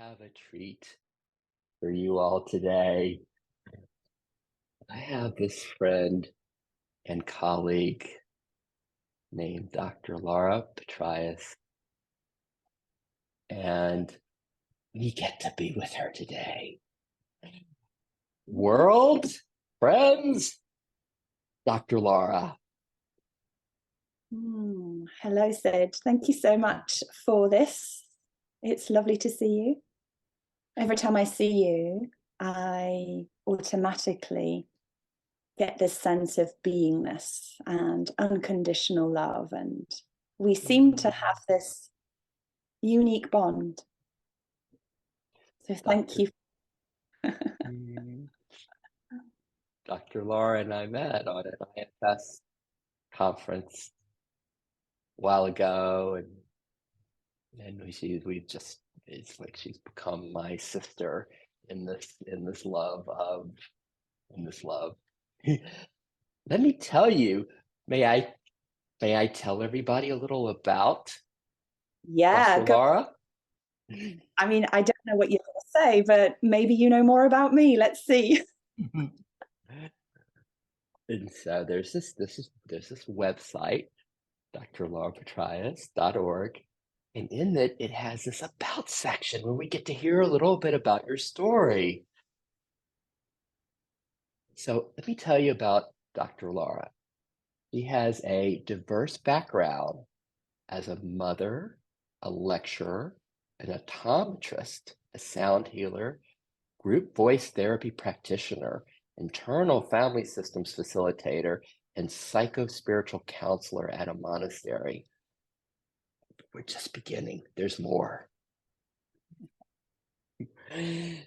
have a treat for you all today. I have this friend and colleague named Dr. Laura Patryas, and we get to be with her today. World, friends, Dr. Laura. Hello, Sid. Thank you so much for this. It's lovely to see you. Every time I see you, I automatically get this sense of beingness and unconditional love. And we seem to have this unique bond. So thank you. Dr. Laura and I met on an IFS conference a while ago, and it's like she's become my sister in this love. Let me tell you, may I tell everybody a little about Dr. Laura? I mean, I don't know what you're going to say, but maybe you know more about me. Let's see. And so there's this website, drlaurapatryas.org, and in it has this about section where we get to hear a little bit about your story. So let me tell you about Dr. Laura. She has a diverse background as a mother, a lecturer, an optometrist, a sound healer, group voice therapy practitioner, internal family systems facilitator, and psycho-spiritual counselor at a monastery. We're just beginning. There's more.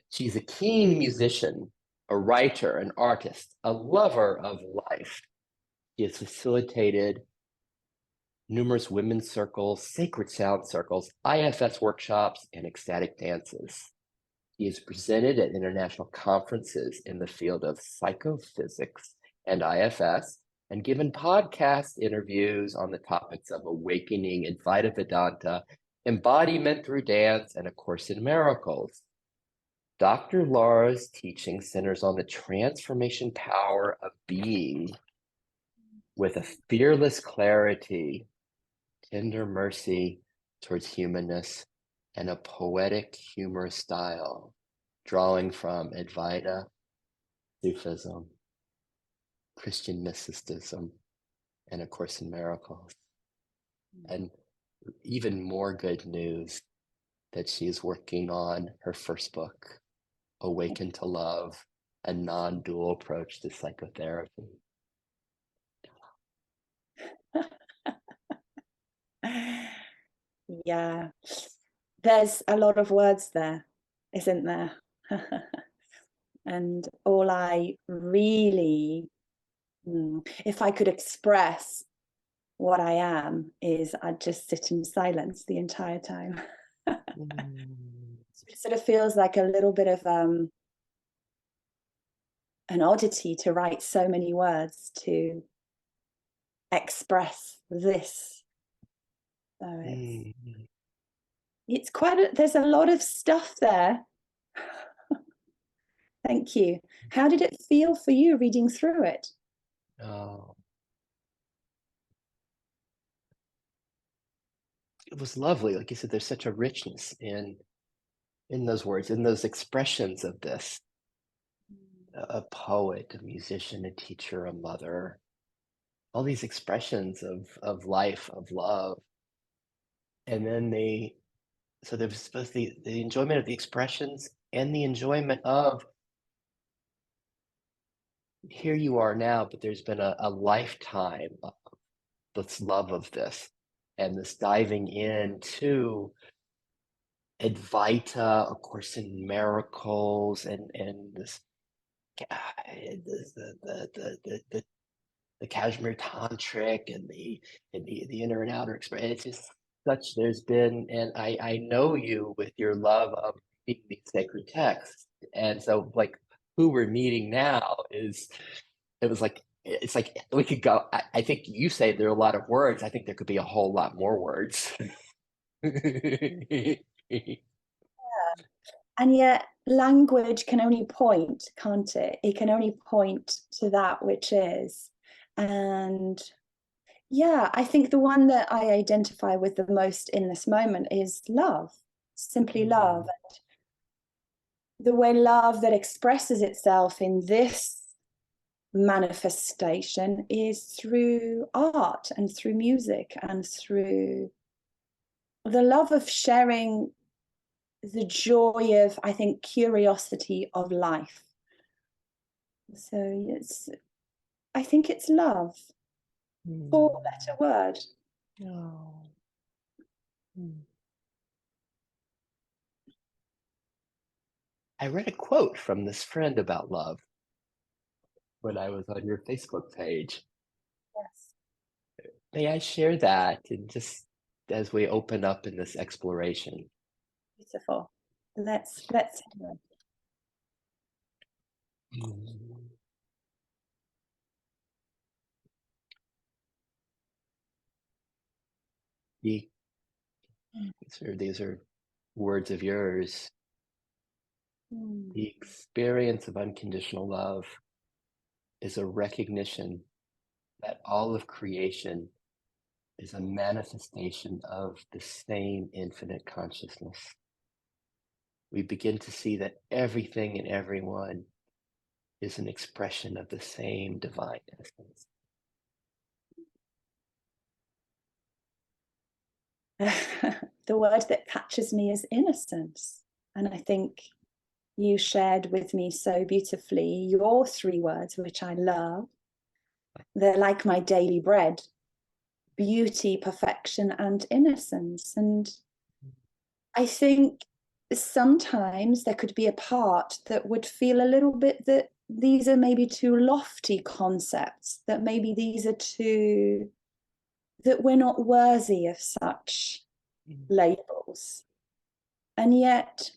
She's a keen musician, a writer, an artist, a lover of life. She has facilitated numerous women's circles, sacred sound circles, IFS workshops, and ecstatic dances. He is presented at international conferences in the field of psychophysics and IFS, and given podcast interviews on the topics of awakening, Advaita Vedanta, embodiment through dance, and A Course in Miracles. Dr. Laura's teaching centers on the transformation power of being with a fearless clarity, tender mercy towards humanness, and a poetic humorous style, drawing from Advaita, Sufism, Christian mysticism, and A Course in Miracles. And even more good news that she's working on her first book, Awaken to Love, a non-dual approach to psychotherapy. Yeah, there's a lot of words there, isn't there? And all I really, if I could express what I am, is I'd just sit in silence the entire time. It sort of feels like a little bit of an oddity to write so many words to express this. So it's quite there's a lot of stuff there. Thank you. How did it feel for you reading through it? Oh, it was lovely. Like you said, there's such a richness in those words, in those expressions of this. A poet, a musician, a teacher, a mother, all these expressions of life, of love. And then so there was supposed to be the enjoyment of the expressions and the enjoyment of here you are now, but there's been a lifetime of this love of this and this diving into Advaita, A Course in Miracles, and this the Kashmir Tantric and the inner and outer experience. It's just such, there's been, and I know you with your love of reading these sacred texts. And so like who we're meeting now it's like we could go, I think you say there are a lot of words. I think there could be a whole lot more words. And yet language can only point, can't it? It can only point to that which is. And yeah, I think the one that I identify with the most in this moment is love, simply love. The way love that expresses itself in this manifestation is through art and through music and through the love of sharing the joy of, I think, curiosity of life. So I think it's love. Four-letter word. Oh. I read a quote from this friend about love when I was on your Facebook page. Yes. May I share that, and just as we open up in this exploration? Beautiful. Let's hear it. These are words of yours. The experience of unconditional love is a recognition that all of creation is a manifestation of the same infinite consciousness. We begin to see that everything and everyone is an expression of the same divine essence. The word that catches me is innocence. And I think you shared with me so beautifully your three words, which I love. They're like my daily bread: beauty, perfection, and innocence. And I think sometimes there could be a part that would feel a little bit that these are maybe too lofty concepts, that maybe these are too, that we're not worthy of such labels. And yet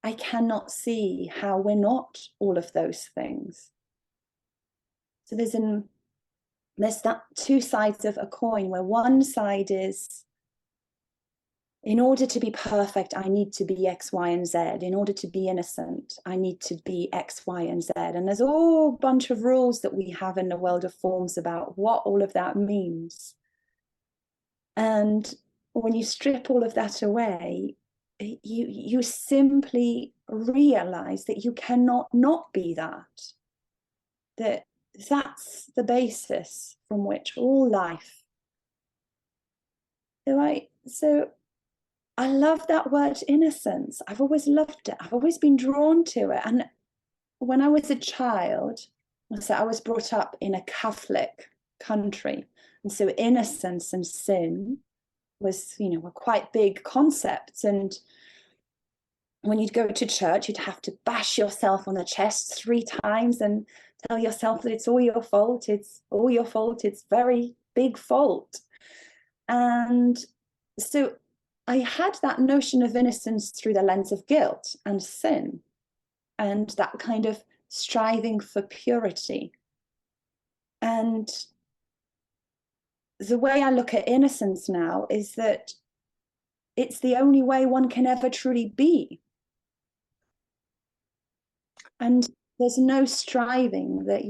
I cannot see how we're not all of those things. So there's that two sides of a coin, where one side is, in order to be perfect, I need to be X, Y, and Z. In order to be innocent, I need to be X, Y, and Z. And there's a whole bunch of rules that we have in the world of forms about what all of that means. And when you strip all of that away, you simply realize that you cannot not be that. That's the basis from which all life. So I love that word innocence. I've always loved it. I've always been drawn to it. And when I was a child, so I was brought up in a Catholic country. And so innocence and sin were quite big concepts. And when you'd go to church, you'd have to bash yourself on the chest 3 times and tell yourself that it's all your fault. It's all your fault. It's very big fault. And so I had that notion of innocence through the lens of guilt and sin, and that kind of striving for purity. And the way I look at innocence now is that it's the only way one can ever truly be. And there's no striving that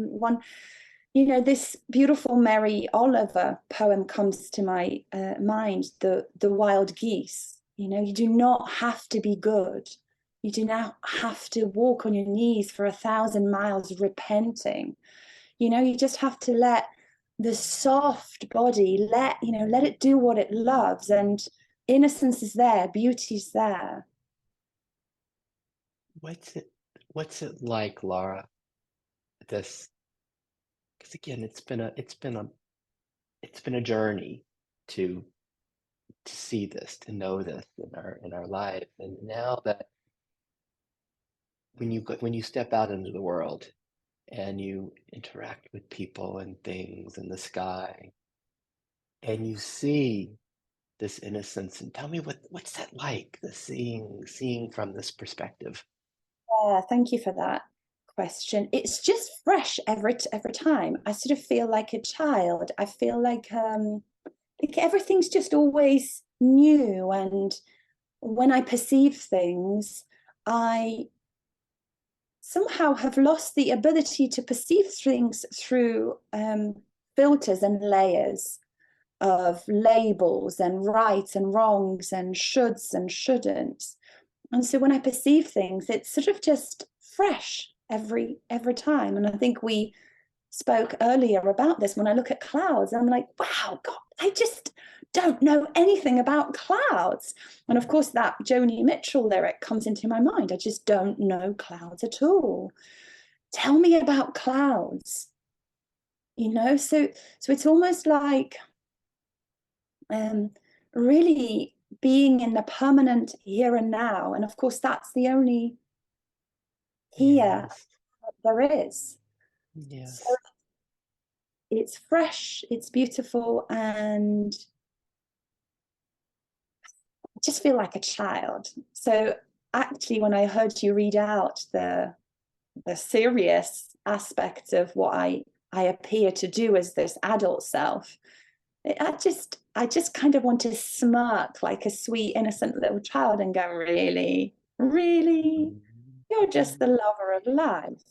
this beautiful Mary Oliver poem comes to my mind, the Wild Geese. You do not have to be good. You do not have to walk on your knees for 1,000 miles repenting. You just have to let the soft body, let it do what it loves, and innocence is there, beauty's there. What's it like, Laura? Because again, it's been a journey to see this, to know this in our life. And now that when you step out into the world and you interact with people and things in the sky, and you see this innocence, and tell me what's that like, the seeing from this perspective? Yeah, thank you for that question. It's just fresh every time. I sort of feel like a child. I feel like everything's just always new, and when I perceive things, I somehow have lost the ability to perceive things through filters and layers of labels and rights and wrongs and shoulds and shouldn'ts. And so when I perceive things, it's sort of just fresh every time. And I think we spoke earlier about this. When I look at clouds, I'm like, wow, God, I just don't know anything about clouds. And of course, that Joni Mitchell lyric comes into my mind. I just don't know clouds at all. Tell me about clouds. So it's almost like really being in the permanent here and now. And of course, that's the only here Yes. there is. Yes. So it's fresh, it's beautiful, and I just feel like a child. So actually, when I heard you read out the serious aspects of what I appear to do as this adult self, I just kind of want to smirk like a sweet, innocent little child and go, really, really, you're just the lover of life.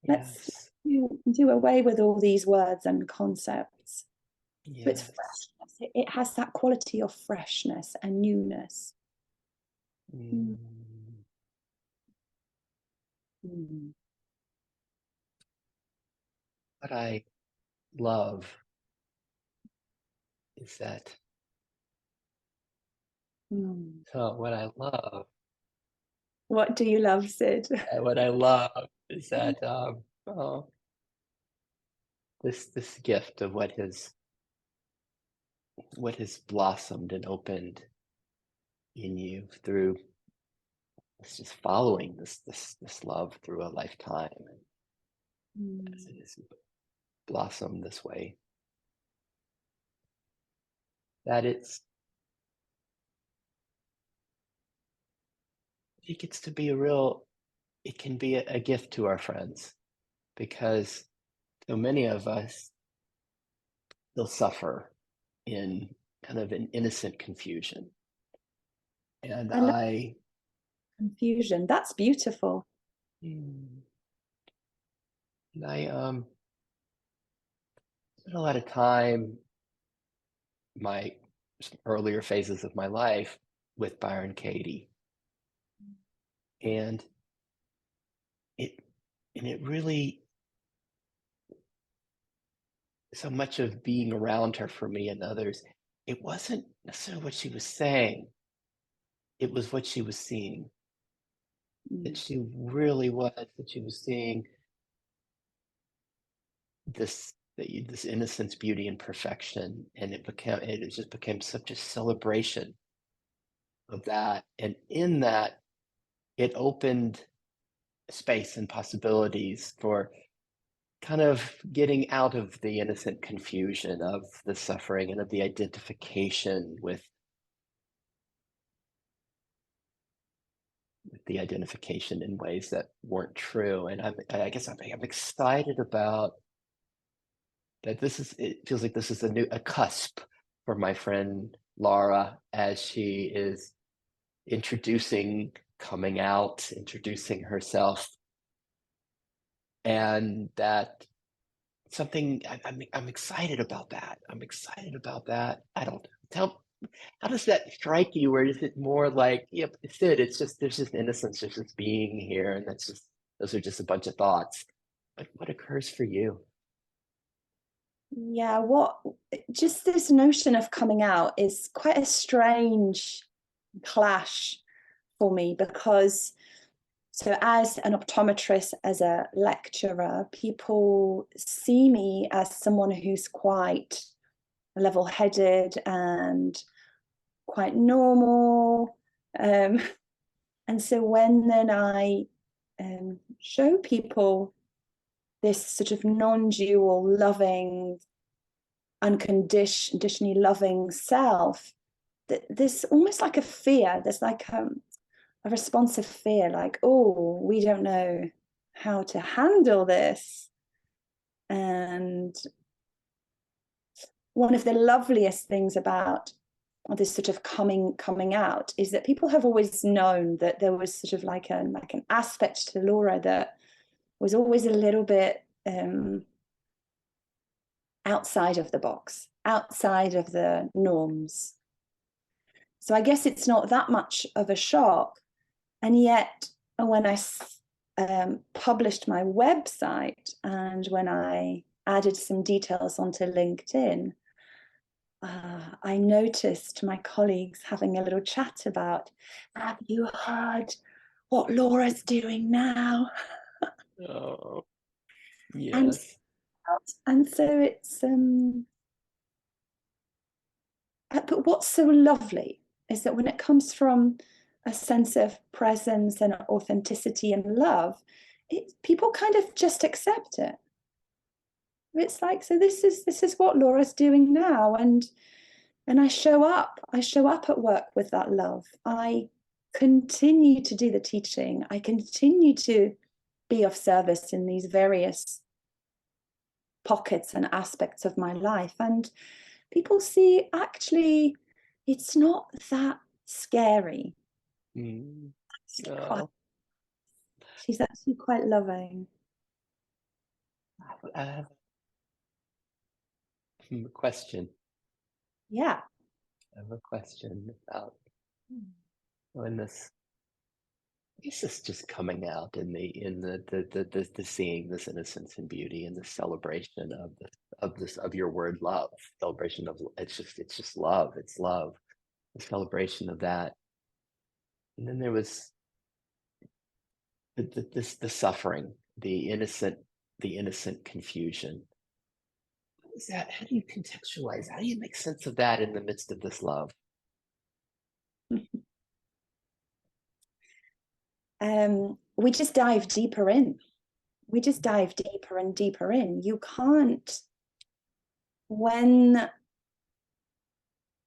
Let's Yes. do away with all these words and concepts. So it's Yes. freshness. It has that quality of freshness and newness. Mm. Mm. What I love is that, Mm. so what I love, What do you love, Sid? what I love is that, oh, this gift of what has blossomed and opened in you through it's just following this love through a lifetime, and as it Mm. has blossomed this way, that it gets to be it can be a gift to our friends, because so many of us still suffer in kind of an innocent confusion. And I love confusion. That's beautiful. and I spent a lot of time, my earlier phases of my life, with Byron Katie, and it it really, so much of being around her for me and others, it wasn't necessarily what she was saying, it was what she was seeing. That Mm. she really was, that she was seeing this innocence, beauty, and perfection, and it just became such a celebration of that, and in that, it opened space and possibilities for kind of getting out of the innocent confusion of the suffering and of the identification with the identification in ways that weren't true. And I guess I'm excited about that. It feels like this is a cusp for my friend Laura, as she is introducing coming out, introducing herself, and that something I'm excited about that. I'm excited about that. I don't tell. How does that strike you? Or is it more like, yep, it's it. It's just there's just innocence, there's just being here, and those are just a bunch of thoughts. Like, what occurs for you? Yeah, just this notion of coming out is quite a strange clash for me because so as an optometrist, as a lecturer, people see me as someone who's quite level-headed and quite normal. And so when then I show people this sort of non-dual, loving, unconditionally loving self, there's almost like a fear. There's like a responsive fear, like, oh, we don't know how to handle this. And one of the loveliest things about this sort of coming out, is that people have always known that there was sort of like an aspect to Laura that was always a little bit outside of the box, outside of the norms. So I guess it's not that much of a shock. And yet, when I published my website and when I added some details onto LinkedIn, I noticed my colleagues having a little chat about, have you heard what Laura's doing now? Oh, yes. And so it's, but what's so lovely is that when it comes from a sense of presence and authenticity and love, people kind of just accept it. It's like, so this is what Laura's doing now, and I show up at work with that love. I continue to do the teaching. I continue to be of service in these various pockets and aspects of my life, and people see, actually, it's not that scary. Oh. She's actually quite loving. I have a question. Yeah. I have a question about when this. I guess it's just coming out in the seeing this innocence and beauty and the celebration of your word love, celebration of it's just love, it's love, the celebration of that. And then there was the suffering, the innocent confusion. What is that? How do you contextualize? How do you make sense of that in the midst of this love? We just dive deeper in. We just dive deeper and deeper in. You can't, when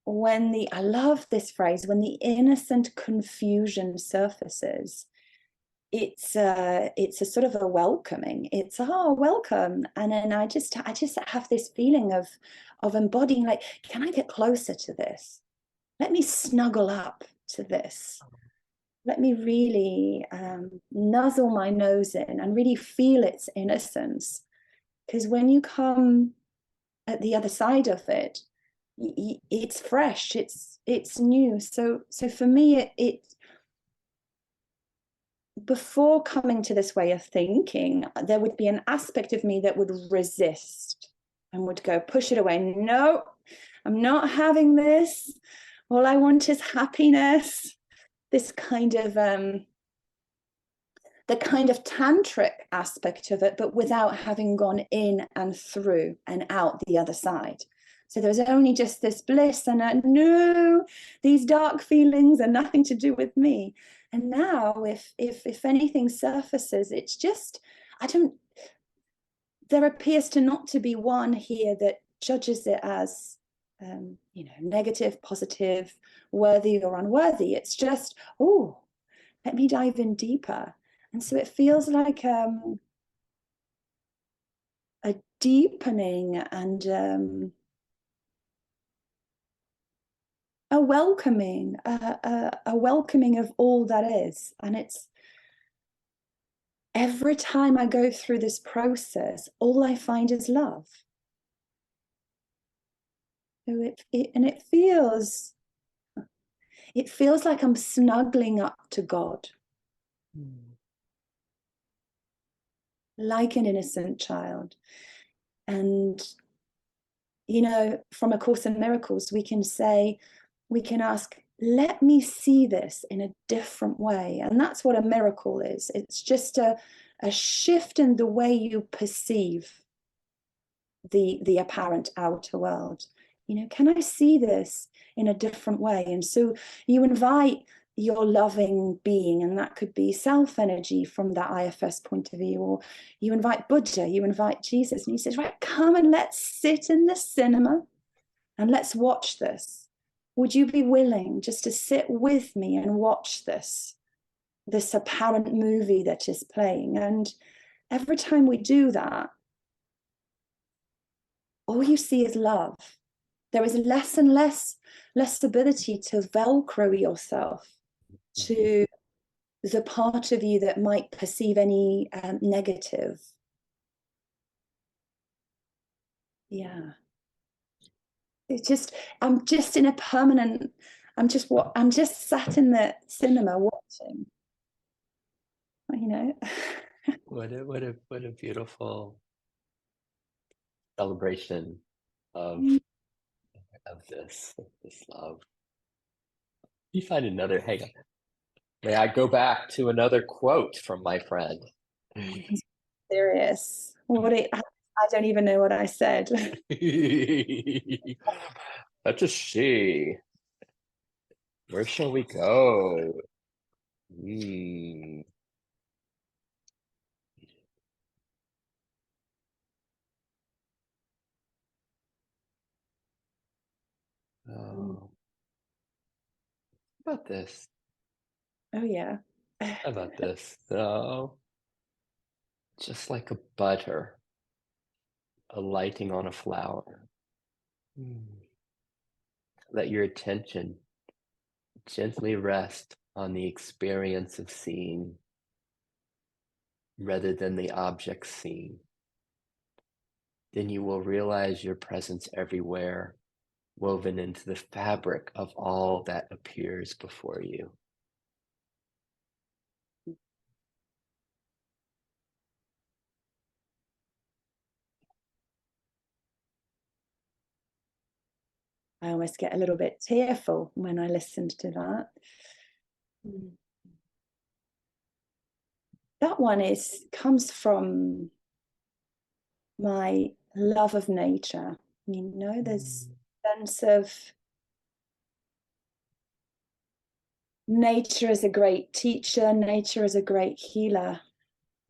I love this phrase, when the innocent confusion surfaces, it's a sort of a welcoming. It's, oh, welcome. And then I just have this feeling of embodying, like, can I get closer to this? Let me snuggle up to this. Let me really nuzzle my nose in and really feel its innocence. Because when you come at the other side of it, it's fresh, it's new. So for me, it before coming to this way of thinking, there would be an aspect of me that would resist and would go, push it away. No, I'm not having this. All I want is happiness. This kind of the kind of tantric aspect of it, but without having gone in and through and out the other side. So there was only just this bliss, and no, these dark feelings are nothing to do with me. And now, if anything surfaces, it's just, there appears to not to be one here that judges it as, negative, positive, worthy or unworthy. It's just, oh, let me dive in deeper. And so it feels like a deepening and a welcoming of all that is. And it's, every time I go through this process, all I find is love. So it feels like I'm snuggling up to God. Like an innocent child. And, from A Course in Miracles, we can ask, let me see this in a different way. And that's what a miracle is. It's just a shift in the way you perceive the apparent outer world. Can I see this in a different way? And so you invite your loving being, and that could be self energy from that IFS point of view, or you invite Buddha, you invite Jesus, and he says, right, come and let's sit in the cinema and let's watch this. Would you be willing just to sit with me and watch this apparent movie that is playing? And every time we do that, all you see is love. there is less and less ability to velcro yourself to the part of you that might perceive any negative. Yeah. It's just, I'm just in a permanent, I'm just sat in the cinema watching, you know. What a beautiful celebration of this love. You find another, hang on. May I go back to another quote from my friend? Serious. I don't even know what I said. Let's just see. Where shall we go? Oh, how about this? Oh yeah. How about this? Oh, just like a butter alighting on a flower. Let your attention gently rest on the experience of seeing rather than the object seen. Then you will realize your presence everywhere, woven into the fabric of all that appears before you. I almost get a little bit tearful when I listened to that. That one comes from my love of nature. You know, there's a sense of nature as a great teacher, nature as a great healer,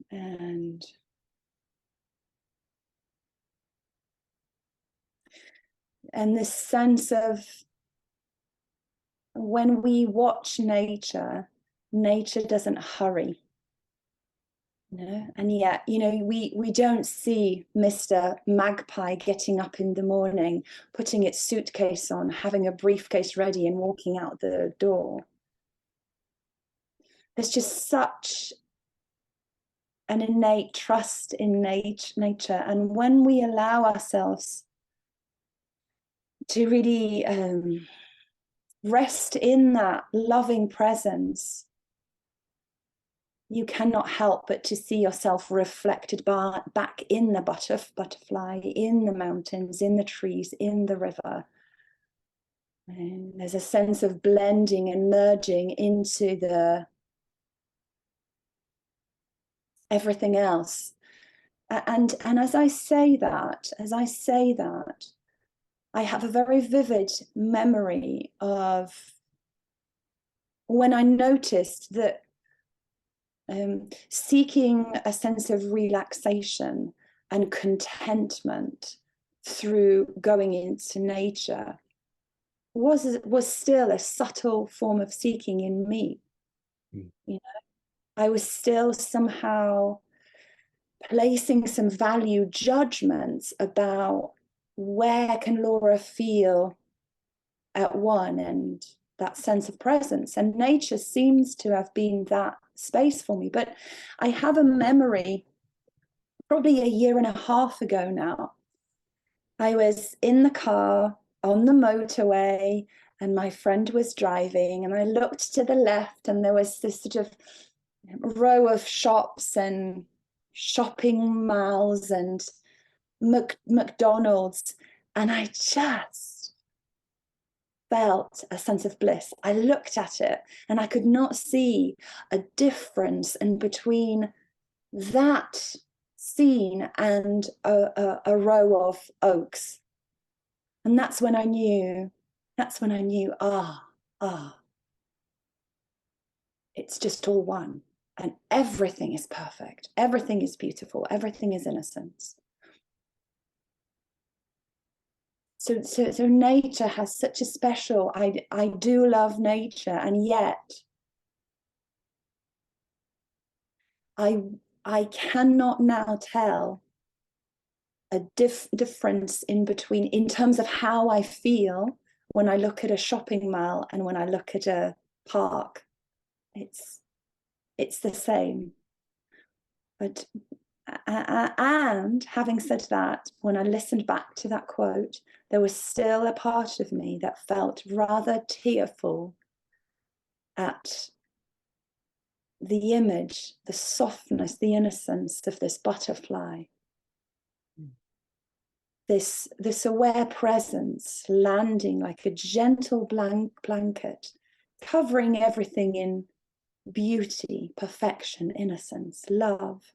and this sense of when we watch nature, nature doesn't hurry. You know? And yet, you know, we don't see Mr. Magpie getting up in the morning, putting its suitcase on, having a briefcase ready and walking out the door. There's just such an innate trust in nature. And when we allow ourselves to really rest in that loving presence, you cannot help but to see yourself reflected back in the butterfly, in the mountains, in the trees, in the river. And there's a sense of blending and merging into the everything else. And as I say that, I have a very vivid memory of when I noticed that seeking a sense of relaxation and contentment through going into nature was still a subtle form of seeking in me. You know, I was still somehow placing some value judgments about where can Laura feel at one and that sense of presence, and nature seems to have been that space for me. But I have a memory probably a year and a half ago now. I was in the car on the motorway and my friend was driving, and I looked to the left and there was this sort of row of shops and shopping malls and McDonald's, and I just felt a sense of bliss. I looked at it and I could not see a difference in between that scene and a row of oaks. And that's when I knew, it's just all one. And everything is perfect. Everything is beautiful. Everything is innocence. So nature has such a special, I do love nature, and yet I cannot now tell difference in between, in terms of how I feel when I look at a shopping mall and when I look at a park. It's the same. But and having said that, when I listened back to that quote, there was still a part of me that felt rather tearful at the image, the softness, the innocence of this butterfly. This aware presence landing like a gentle blanket, covering everything in beauty, perfection, innocence, love.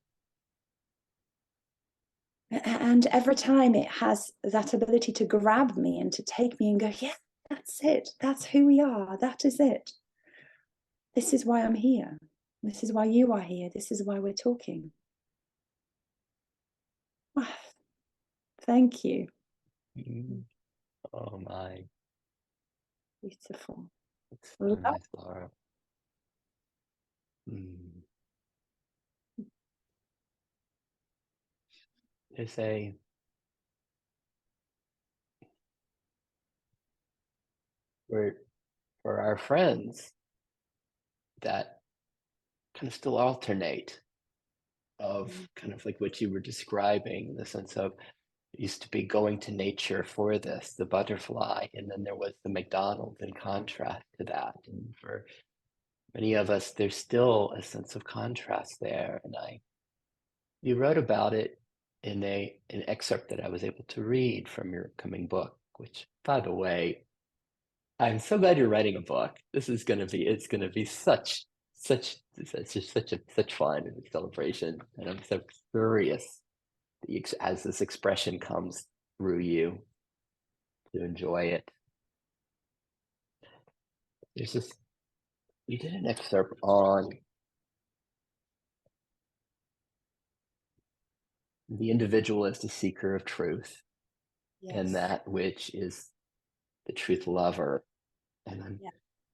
And every time it has that ability to grab me and to take me and go, yeah, that's it. That's who we are. That is it. This is why I'm here. This is why you are here. This is why we're talking. Thank you. Oh my. Beautiful. It's so nice, Laura. There's for our friends that kind of still alternate of kind of like what you were describing, in the sense of it used to be going to nature for this, the butterfly, and then there was the McDonald's in contrast to that. And for many of us, there's still a sense of contrast there. And you wrote about it in an excerpt that I was able to read from your coming book, which, by the way, I'm so glad you're writing a book. This is going to be, it's going to be such fun and a celebration. And I'm so curious as this expression comes through you to enjoy it. There's this, you did an excerpt on the individual as the seeker of truth, and that which is the truth lover. And I'm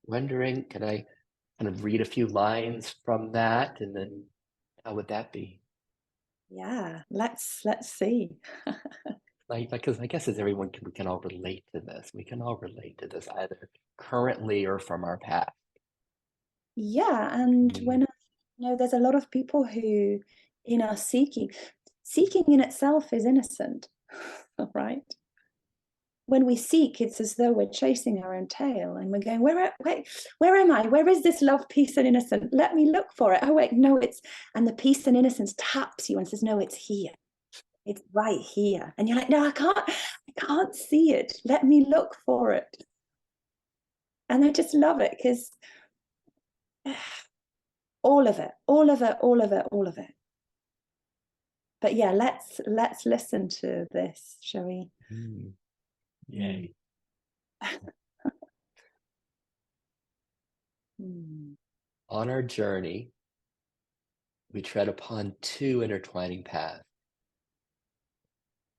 wondering, can I kind of read a few lines from that, and then how would that be? Yeah, let's see. Because I guess as everyone we can all relate to this. We can all relate to this either currently or from our past. Yeah, and when there's a lot of people who are seeking in itself is innocent, right? When we seek, it's as though we're chasing our own tail and we're going, where am I? Where is this love, peace, and innocence? Let me look for it. Oh, wait, no, and the peace and innocence taps you and says, no, it's here. It's right here. And you're like, no, I can't see it. Let me look for it. And I just love it because all of it. But yeah, let's listen to this, shall we? Yay. On our journey, we tread upon two intertwining paths.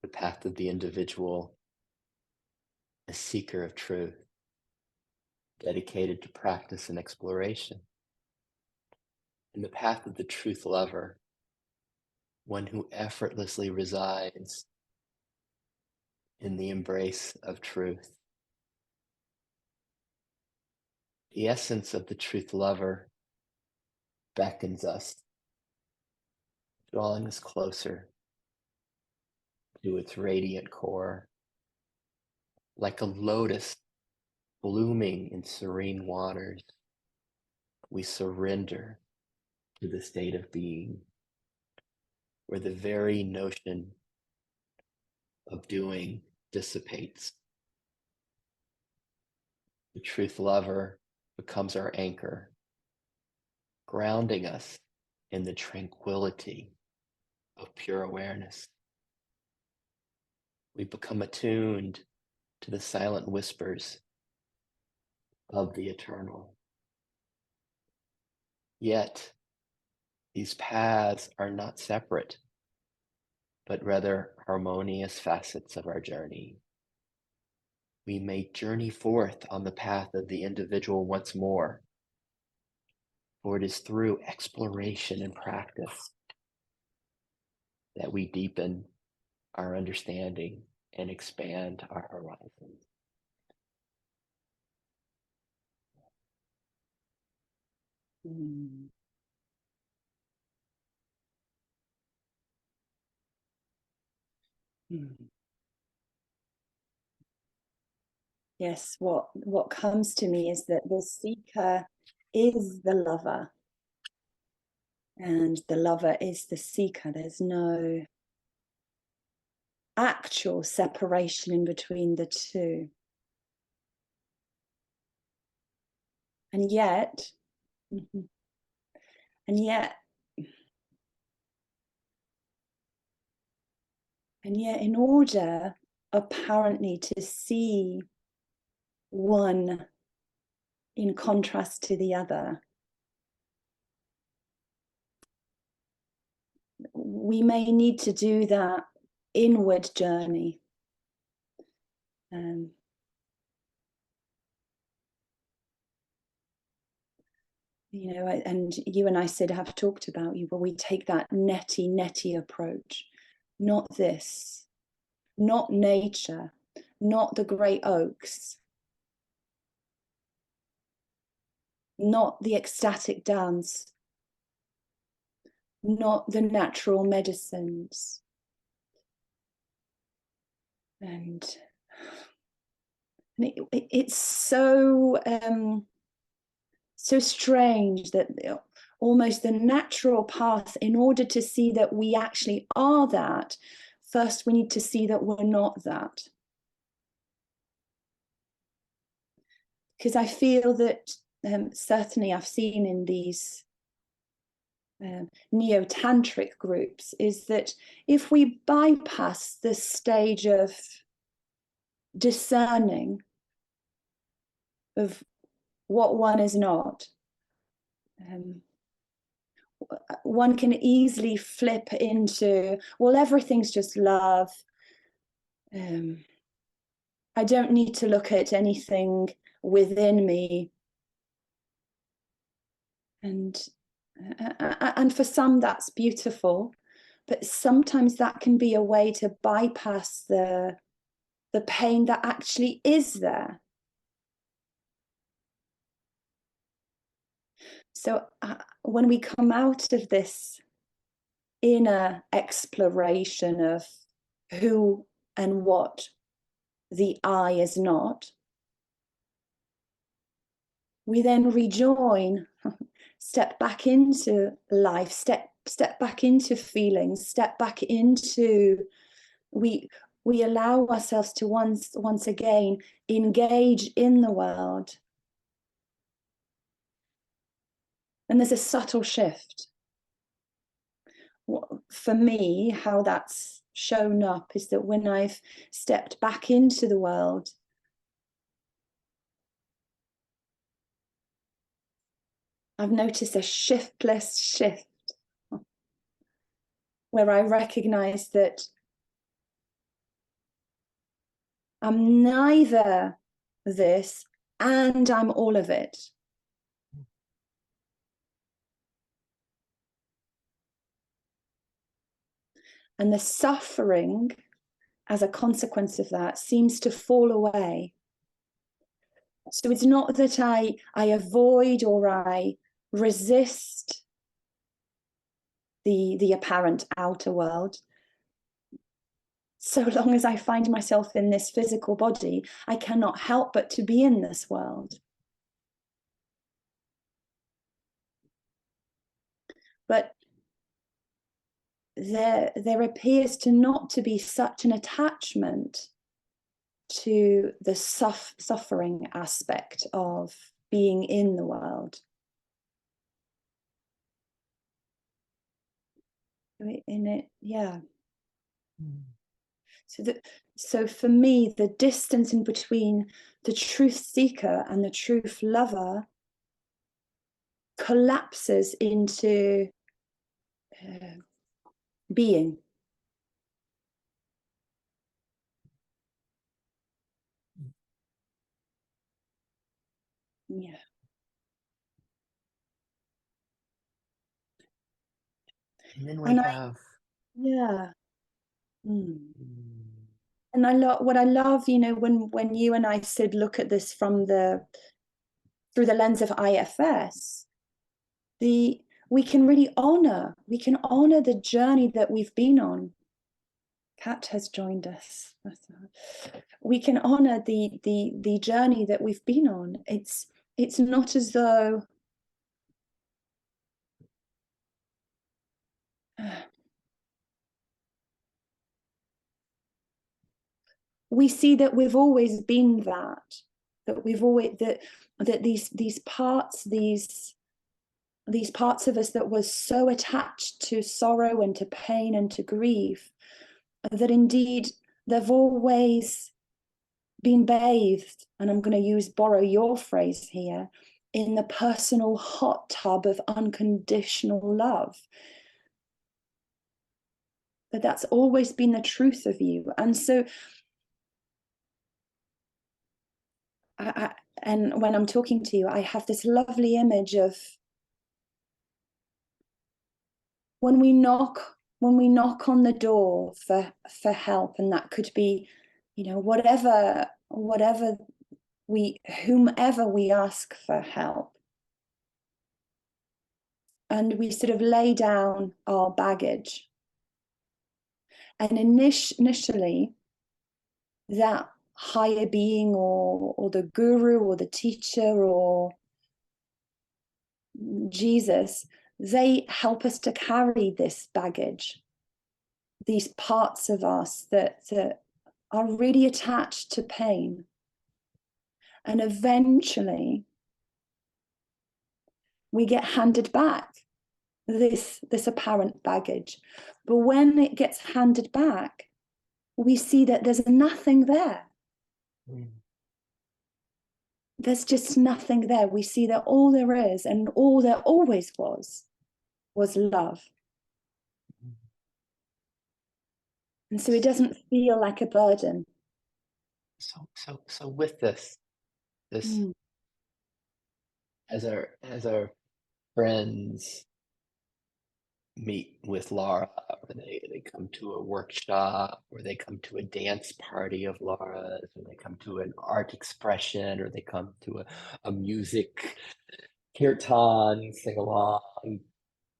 The path of the individual, a seeker of truth, dedicated to practice and exploration. And the path of the truth lover, one who effortlessly resides in the embrace of truth. The essence of the truth lover beckons us, drawing us closer to its radiant core, like a lotus blooming in serene waters. We surrender to the state of being, where the very notion of doing dissipates. The truth lover becomes our anchor, grounding us in the tranquility of pure awareness. We become attuned to the silent whispers of the eternal. Yet, these paths are not separate, but rather harmonious facets of our journey. We may journey forth on the path of the individual once more, for it is through exploration and practice that we deepen our understanding and expand our horizons. Mm. Mm. Yes, what comes to me is that the seeker is the lover, and the lover is the seeker. There's no actual separation in between the two. And yet, and yet, in order apparently to see one in contrast to the other, we may need to do that inward journey. You know, and you and I, Sid, have talked about you, but we take that netty approach, not this, not nature, not the great oaks, not the ecstatic dance, not the natural medicines. And it's so so strange that almost the natural path, in order to see that we actually are that, first we need to see that we're not that. Because I feel that certainly I've seen in these neo-tantric groups is that if we bypass the stage of discerning of what one is not, one can easily flip into, well, everything's just love. I don't need to look at anything within me. And for some that's beautiful, but sometimes that can be a way to bypass the pain that actually is there. So when we come out of this inner exploration of who and what the I is not, we then rejoin, step back into life, step back into feelings, step back into, we allow ourselves to once again engage in the world. And there's a subtle shift. For me, how that's shown up is that when I've stepped back into the world, I've noticed a shiftless shift where I recognize that I'm neither this and I'm all of it. And the suffering as a consequence of that seems to fall away. So it's not that I avoid or I resist the apparent outer world. So long as I find myself in this physical body, I cannot help but to be in this world. But there appears to not to be such an attachment to the suffering aspect of being in the world. In it, yeah. So for me, the distance in between the truth seeker and the truth lover collapses into being. Yeah. And then we have yeah. Mm. And what I love, you know, when you and I Sid look at this from through the lens of IFS, we can honor the journey that we've been on. Kat has joined us. We can honor the journey that we've been on. It's not as though we see that we've always been that we've always that these parts of us that was so attached to sorrow and to pain and to grief, that indeed they've always been bathed, and I'm going to borrow your phrase here, in the personal hot tub of unconditional love. But that's always been the truth of you. And so and when I'm talking to you, I have this lovely image of when we knock on the door for help, and that could be, you know, whomever we ask for help, and we sort of lay down our baggage, and initially that higher being or the guru or the teacher or Jesus, they help us to carry this baggage, these parts of us that are really attached to pain. And eventually we get handed back this apparent baggage. But when it gets handed back, we see that there's nothing there. There's just nothing there. We see that all there is and all there always was love. And so it doesn't feel like a burden. So with this as our friends meet with Laura, or they come to a workshop, or they come to a dance party of Laura's, or they come to an art expression, or they come to a music kirtan sing along,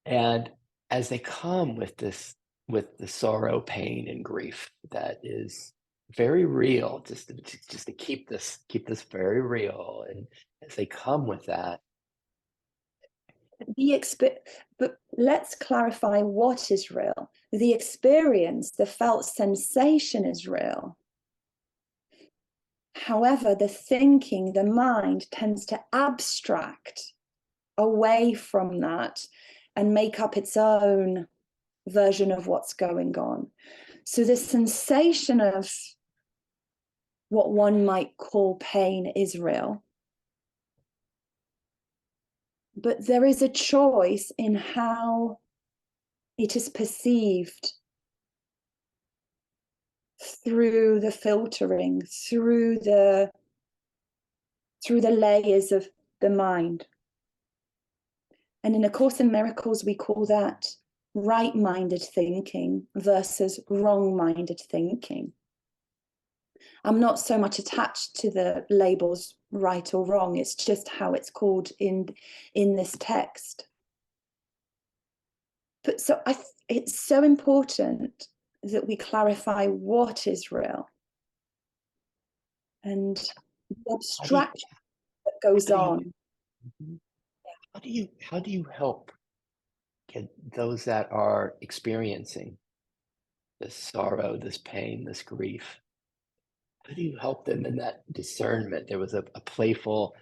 and as they come with the sorrow, pain, and grief that is very real, just to keep this very real, and as they come with that, but let's clarify what is real. The experience, the felt sensation is real. However, the thinking, the mind tends to abstract away from that and make up its own version of what's going on. So the sensation of what one might call pain is real. But there is a choice in how it is perceived through the filtering, through the layers of the mind. And in A Course in Miracles, we call that right-minded thinking versus wrong-minded thinking. I'm not so much attached to the labels right or wrong. It's just how it's called in this text. But so it's so important that we clarify what is real and the abstraction that goes on. How do you help those that are experiencing this sorrow, this pain, this grief? How do you help them in that discernment? There was a playful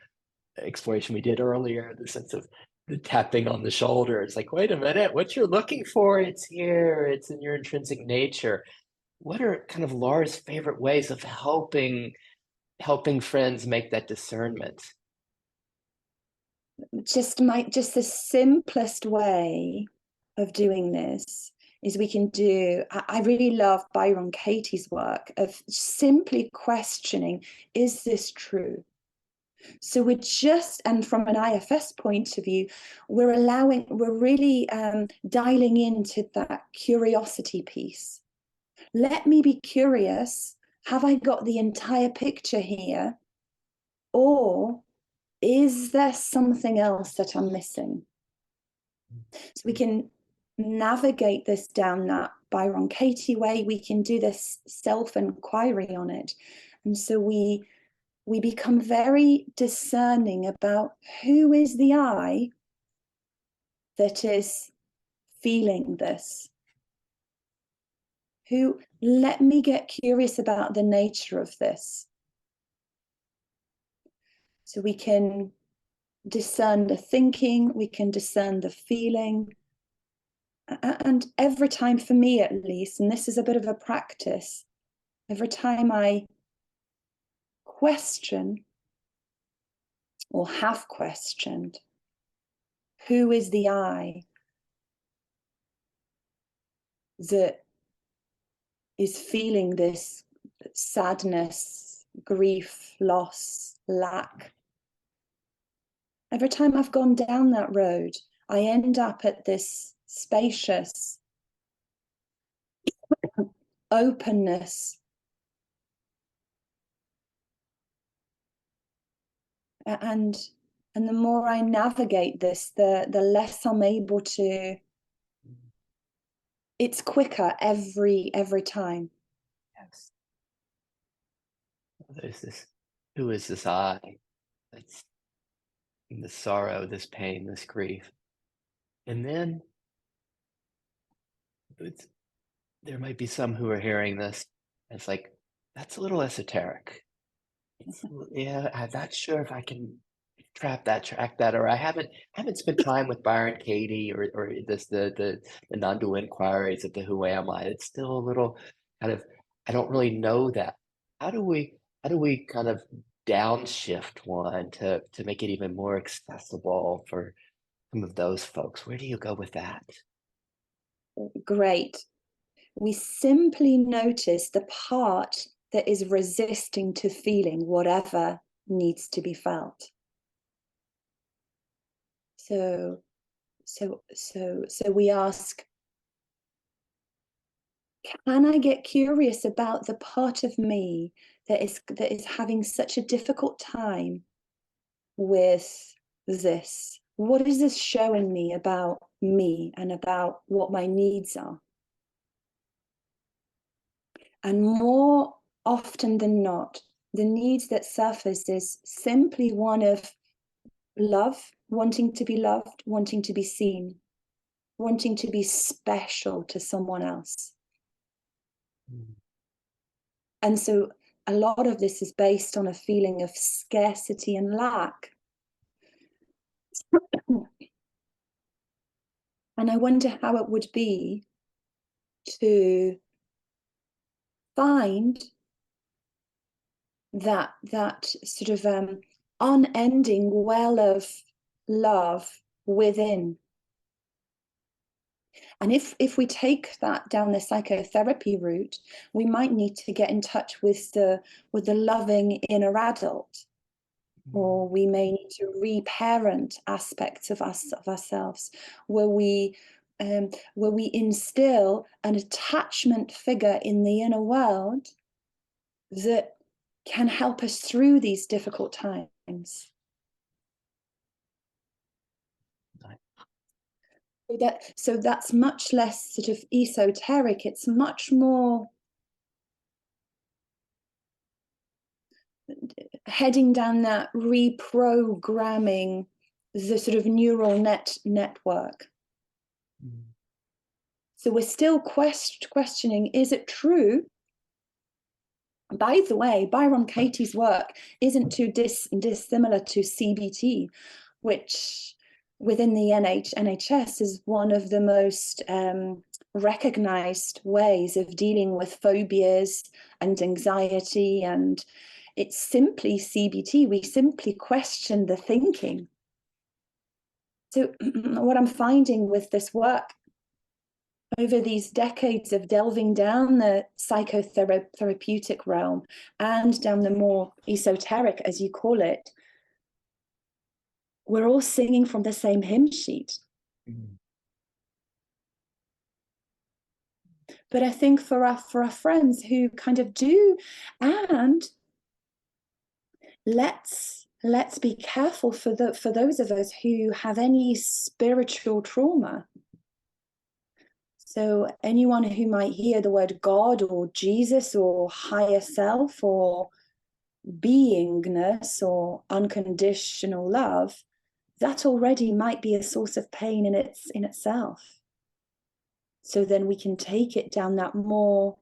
exploration we did earlier, the sense of the tapping on the shoulder. It's like, wait a minute, what you're looking for, it's here, it's in your intrinsic nature. What are kind of Laura's favorite ways of helping friends make that discernment? Just the simplest way of doing this is we can do, I really love Byron Katie's work of simply questioning, is this true? So we're just, and from an IFS point of view, we're really dialing into that curiosity piece. Let me be curious. Have I got the entire picture here? Or is there something else that I'm missing? So we can navigate this down that Byron Katie way. We can do this self-inquiry on it. And so we become very discerning about who is the I that is feeling this. Let me get curious about the nature of this. So we can discern the thinking, we can discern the feeling. And every time, for me at least, and this is a bit of a practice, every time I question or have questioned, who is the I that is feeling this sadness, grief, loss, lack? Every time I've gone down that road, I end up at this spacious openness. And the more I navigate this, the less I'm able to. It's quicker every time. Yes. There's this, who is this I that's in this sorrow, this pain, this grief? And then there might be some who are hearing this. And it's like, that's a little esoteric. Yeah, I'm not sure if I can track that, or I haven't spent time with Byron Katie or this the non-dual inquiries of the who am I. It's still a little kind of, I don't really know that. How do we kind of downshift one to make it even more accessible for some of those folks? Where do you go with that? Great. We simply notice the part that is resisting to feeling whatever needs to be felt. So we ask, can I get curious about the part of me that is having such a difficult time with this? What is this showing me about me and about what my needs are? And more often than not, the needs that surface is simply one of love, wanting to be loved, wanting to be seen, wanting to be special to someone else. And so a lot of this is based on a feeling of scarcity and lack. And I wonder how it would be to find that sort of unending well of love within. And if we take that down the psychotherapy route, we might need to get in touch with the loving inner adult, or we may need to reparent aspects of ourselves, where we instill an attachment figure in the inner world that can help us through these difficult times. So that's much less sort of esoteric. It's much more heading down that reprogramming the sort of neural network. So we're still questioning, is it true? By the way, Byron Katie's work isn't too dissimilar to CBT, which within the NHS is one of the most recognized ways of dealing with phobias and anxiety. And it's simply CBT. We simply question the thinking. So what I'm finding with this work over these decades of delving down the psychotherapeutic realm and down the more esoteric, as you call it, we're all singing from the same hymn sheet. But I think for our friends who kind of do, and let's be careful for those of us who have any spiritual trauma. So anyone who might hear the word God or Jesus or higher self or beingness or unconditional love, that already might be a source of pain in itself. So then we can take it down that more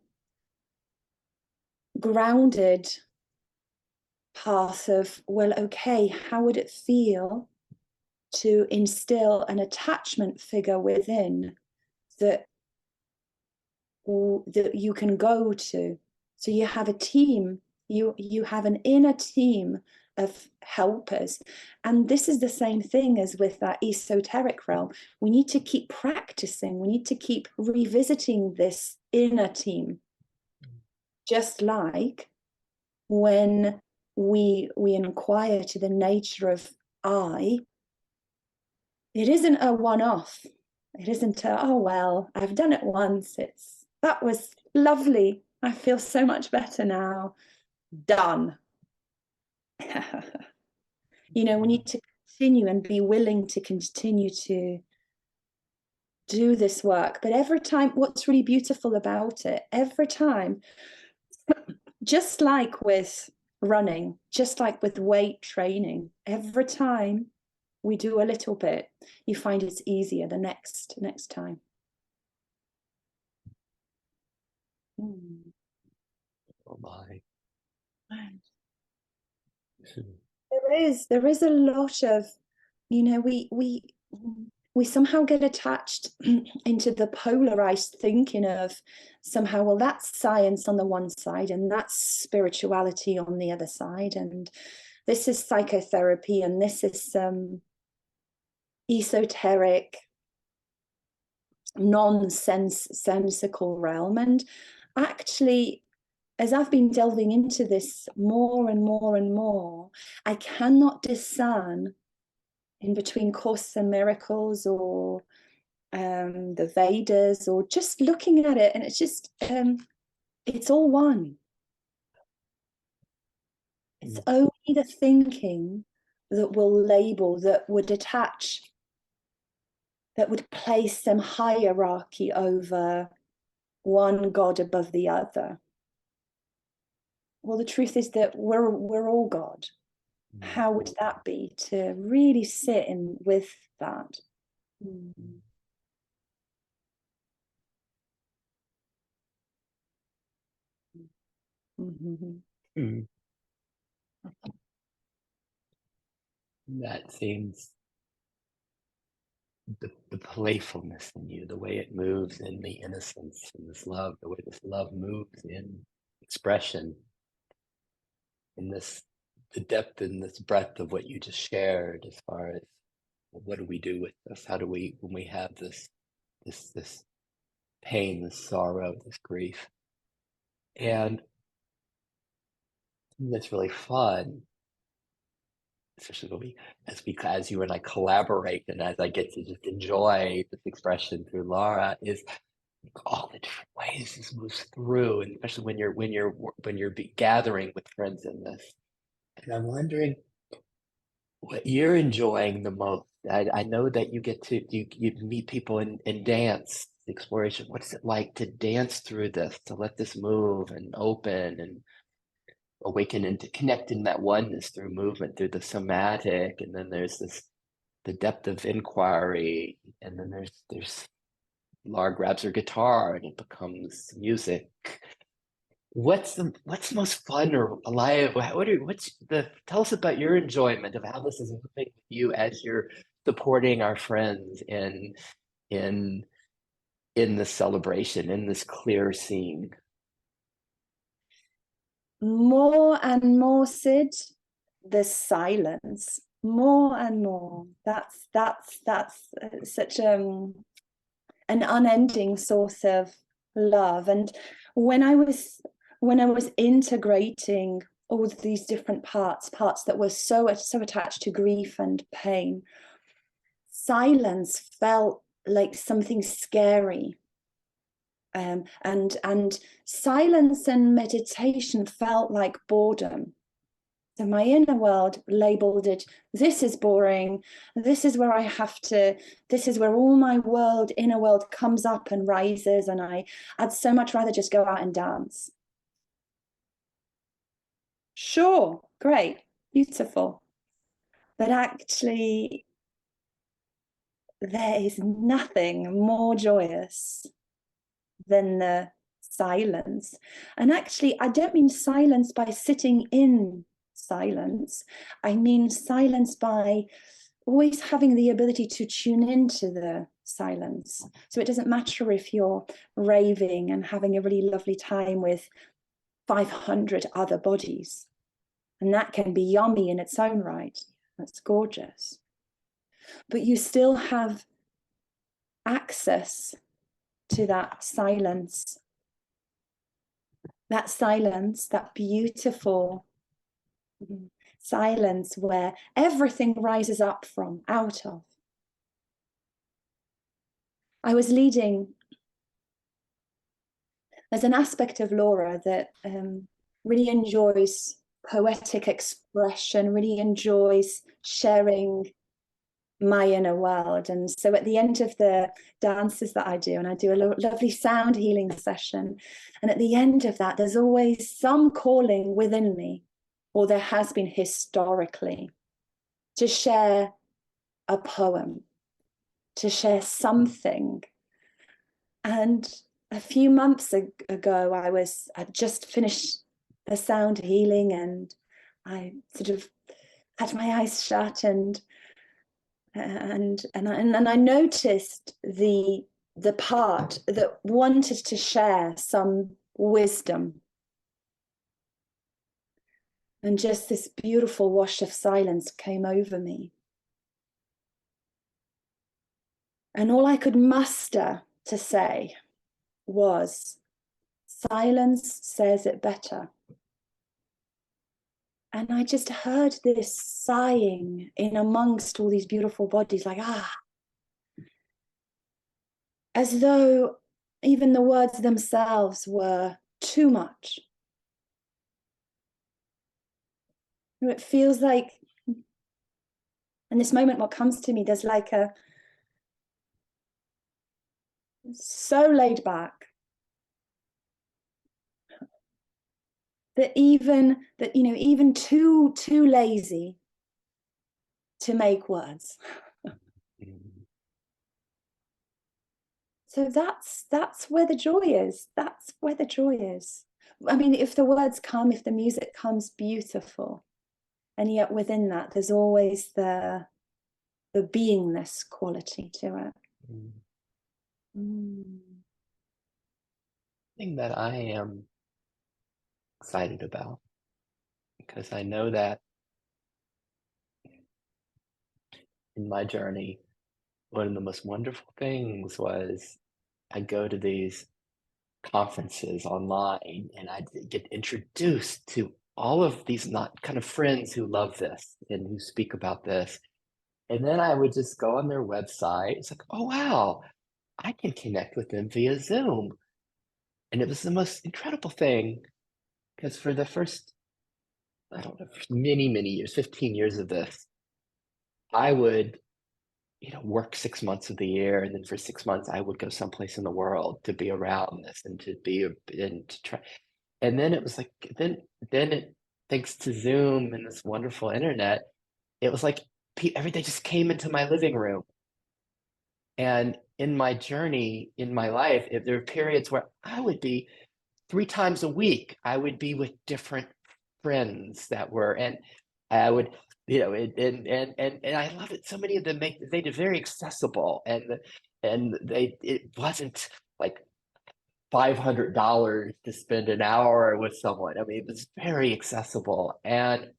grounded path of, well, okay, how would it feel to instill an attachment figure within that you can go to? So you have a team, you have an inner team of helpers. And this is the same thing as with that esoteric realm. We need to keep practicing, we need to keep revisiting this inner team. Just like when we inquire to the nature of I, it isn't a one-off. It isn't a, oh well, I've done it once, that was lovely, I feel so much better now, done. You know, we need to continue and be willing to continue to do this work. But every time, what's really beautiful about it, every time, just like with running, just like with weight training, every time we do a little bit, you find it's easier the next time. Oh my. There is a lot of, you know, we somehow get attached into the polarized thinking of somehow, well, that's science on the one side and that's spirituality on the other side, and this is psychotherapy and this is esoteric nonsensical realm. And actually, as I've been delving into this more and more and more, I cannot discern in between Course in Miracles or the Vedas, or just looking at it, and it's just it's all one. It's only the thinking that will label, that would attach, that would place some hierarchy over one God above the other. Well, the truth is that we're all God. How would that be to really sit in with that? Mm. That seems the playfulness in you, the way it moves in the innocence and this love, the way this love moves in expression, in this, the depth and this breadth of what you just shared, as far as, well, what do we do with this? How do we, when we have this pain, this sorrow, this grief? And that's really fun, especially when as you and I collaborate, and as I get to just enjoy this expression through Laura, is all the different ways this moves through, and especially when you're gathering with friends in this. And I'm wondering what you're enjoying the most. I know that you get to you meet people in dance exploration. What's it like to dance through this, to let this move and open and awaken and to connect in that oneness through movement, through the somatic, and then there's the depth of inquiry, and then there's Laura grabs her guitar and it becomes music. What's most fun or alive? Tell us about your enjoyment of how this is moving with you as you're supporting our friends in in this celebration, in this clear scene. More and more, Sid, the silence. More and more. That's such an unending source of love. And when I was integrating all of these different parts that were so attached to grief and pain, silence felt like something scary. and silence and meditation felt like boredom. So my inner world labeled it, this is boring, this is where I have to, this is where all my world, inner world comes up and rises, and I'd so much rather just go out and dance. Sure, great, beautiful. But actually, there is nothing more joyous than the silence. And actually, I don't mean silence by sitting in silence. I mean silence by always having the ability to tune into the silence. So it doesn't matter if you're raving and having a really lovely time with 500 other bodies. And that can be yummy in its own right. That's gorgeous. But you still have access to that silence, that beautiful silence where everything rises up from, out of. I was leading, there's an aspect of Laura that really enjoys poetic expression, really enjoys sharing my inner world. And so at the end of the dances that I do, and I do a lovely sound healing session, and at the end of that, there's always some calling within me, or there has been historically, to share a poem, to share something. And a few months ago, I'd just finished a sound healing, and I sort of had my eyes shut, and I noticed the part that wanted to share some wisdom, and just this beautiful wash of silence came over me, and all I could muster to say was, silence says it better. And I just heard this sighing in amongst all these beautiful bodies, like, as though even the words themselves were too much. It feels like, in this moment, what comes to me, there's like a, so laid back that even too lazy to make words. So that's where the joy is. That's where the joy is. I mean, if the words come, if the music comes, beautiful. And yet within that, there's always the beingness quality to it. Thing that I am excited about, because I know that in my journey, one of the most wonderful things was I go to these conferences online and I get introduced to all of these not kind of friends who love this and who speak about this. And then I would just go on their website. It's like, oh, wow, I can connect with them via Zoom. And it was the most incredible thing because for the first, I don't know, many, many years, 15 years of this, I would, work 6 months of the year. And then for 6 months, I would go someplace in the world to be around this and to try. And then it was like, then it, thanks to Zoom and this wonderful internet, it was like everything just came into my living room. And in my journey, in my life, if there were periods where I would be 3 times a week, I would be with different friends that were, and I would, and I love it. So many of them made it very accessible, and it wasn't like $500 to spend an hour with someone. I mean, it was very accessible, and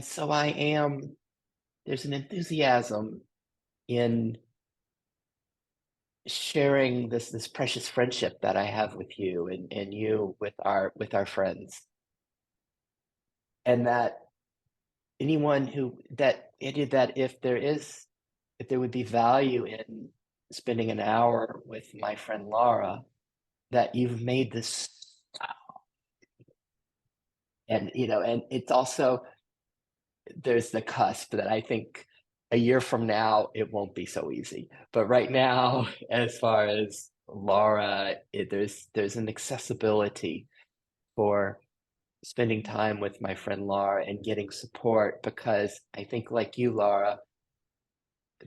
so there's an enthusiasm in sharing this precious friendship that I have with you and you with our friends. And that anyone who that if there would be value in spending an hour with my friend Laura that you've made this. And, and it's also, there's the cusp that I think a year from now, it won't be so easy. But right now, as far as Laura, there's an accessibility for spending time with my friend Laura and getting support, because I think, like you, Laura,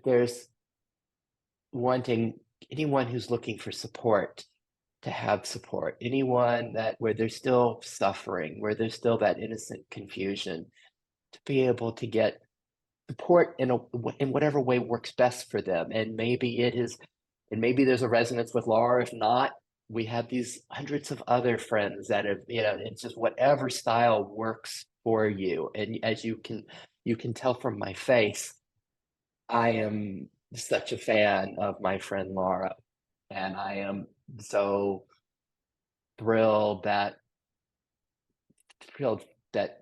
there's wanting anyone who's looking for support to have support, anyone that where there's still suffering, where there's still that innocent confusion, to be able to get support in whatever way works best for them. And maybe there's a resonance with Laura. If not, we have these hundreds of other friends that have, it's just whatever style works for you. And as you can tell from my face, I am such a fan of my friend Laura, and I am so thrilled that thrilled that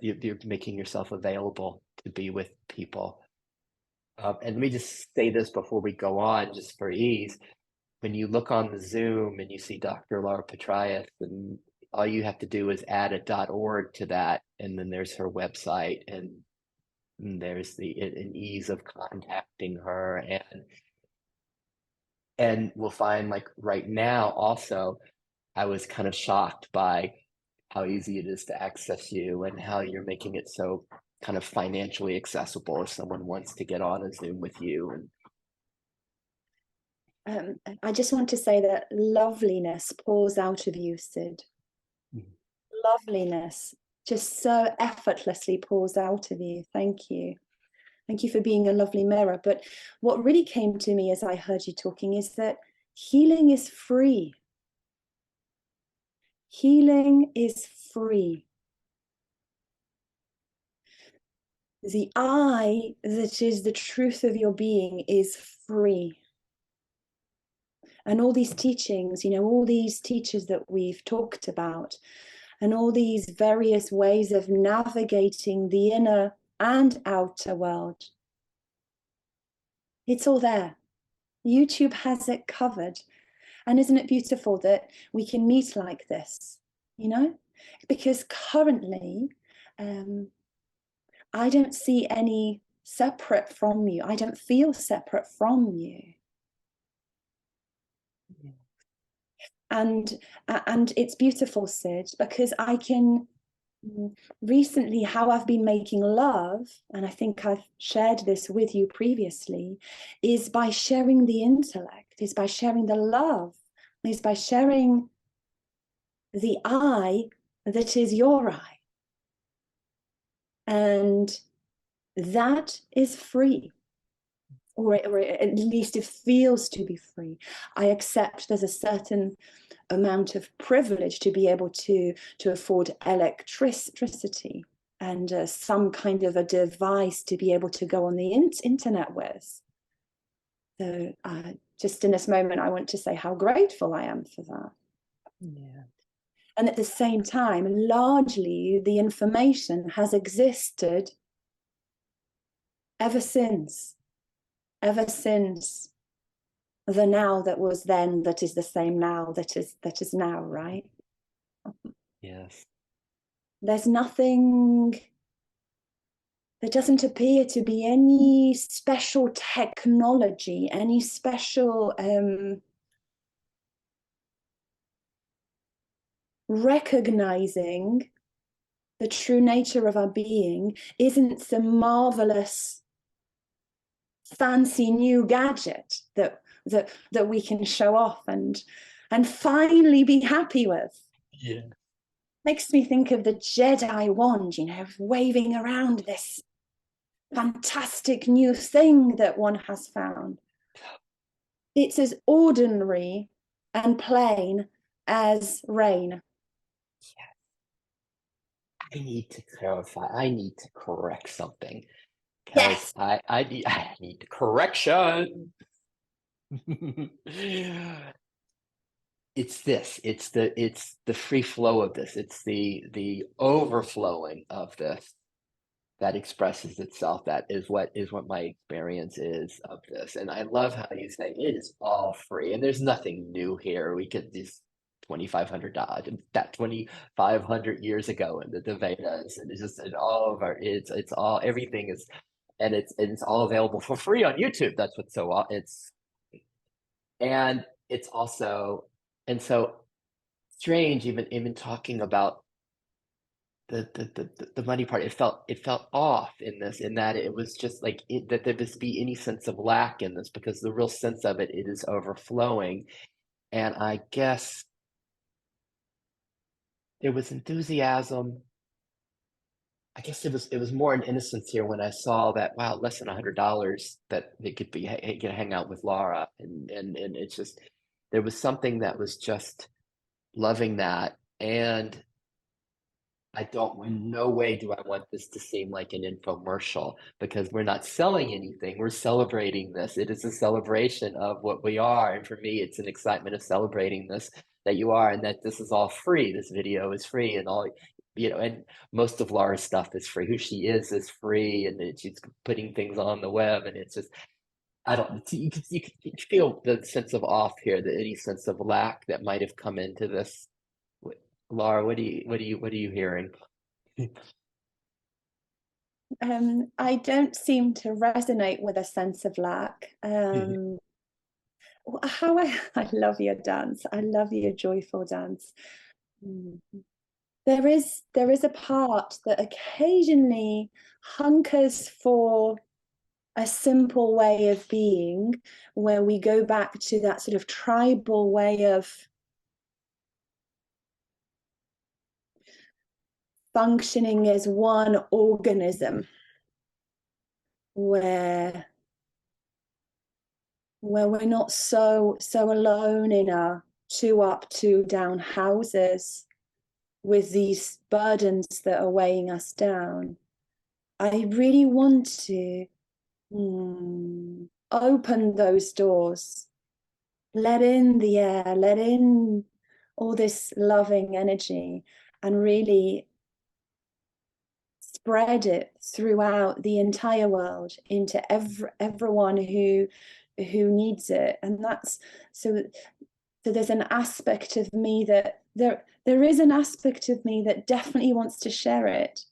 you're making yourself available to be with people. And let me just say this before we go on, just for ease. When you look on the Zoom and you see Dr. Laura Patryas, and all you have to do is add a .org to that, and then there's her website, and there's an ease of contacting her, and we'll find, like, right now also, I was kind of shocked by how easy it is to access you and how you're making it so kind of financially accessible if someone wants to get on a Zoom with you. And I just want to say that loveliness pours out of you, Sid. Loveliness just so effortlessly pours out of you. Thank you. Thank you for being a lovely mirror. But what really came to me as I heard you talking is that healing is free. Healing is free. The I that is the truth of your being is free. And all these teachings, all these teachers that we've talked about, and all these various ways of navigating the inner and outer world, it's all there. YouTube has it covered. And isn't it beautiful that we can meet like this, Because currently, I don't see any separate from you. I don't feel separate from you. Yeah. And it's beautiful, Sid, because I can recently, how I've been making love, and I think I've shared this with you previously, is by sharing the intellect, is by sharing the love, is by sharing the I that is your I. And that is free, or at least it feels to be free. I accept there's a certain amount of privilege to be able to afford electricity and some kind of a device to be able to go on the internet with. So just in this moment, I want to say how grateful I am for that. Yeah. And at the same time, largely the information has existed ever since the now that was then, that is the same now that is now, right? Yes. There's nothing, there doesn't appear to be any special technology, any special recognizing the true nature of our being isn't some marvelous fancy new gadget that we can show off and finally be happy with. Yeah. Makes me think of the Jedi wand, waving around this fantastic new thing that one has found. It's as ordinary and plain as rain. I need to clarify. I need to correct something, because Yes. I need correction. It's this. It's the free flow of this. It's the overflowing of this. that expresses itself. That is what my experience is of this. And I love how you say it is all free and there's nothing new here. We could just $2,500 that 2,500 years ago in the Vedas, and it's just in all of our it's all everything is, and it's all available for free on YouTube. That's what's so it's and it's also, and so strange even talking about the money part. It felt off in this, in that it was just like that there just be any sense of lack in this, because the real sense of it is overflowing. And I guess there was enthusiasm. I guess it was more an innocence here when I saw that, wow, less than $100 that they could be get hang out with Laura, and it's just, there was something that was just loving that. And I don't, in no way do I want this to seem like an infomercial, because we're not selling anything. We're celebrating this. It is a celebration of what we are. And for me, it's an excitement of celebrating this, that you are, and that this is all free. This video is free, and all, and most of Laura's stuff is free. Who she is free, and then she's putting things on the web. And it's just, I don't, you can feel the sense of off here, the any sense of lack that might have come into this. Laura, what are you hearing? I don't seem to resonate with a sense of lack. How I love your dance. I love your joyful dance. Mm. There is a part that occasionally hunkers for a simple way of being, where we go back to that sort of tribal way of functioning as one organism, where we're not so alone in our two up, two down houses with these burdens that are weighing us down. I really want to open those doors, let in the air, let in all this loving energy, and really spread it throughout the entire world into everyone who needs it. And that's so there's an aspect of me that there is an aspect of me that definitely wants to share it.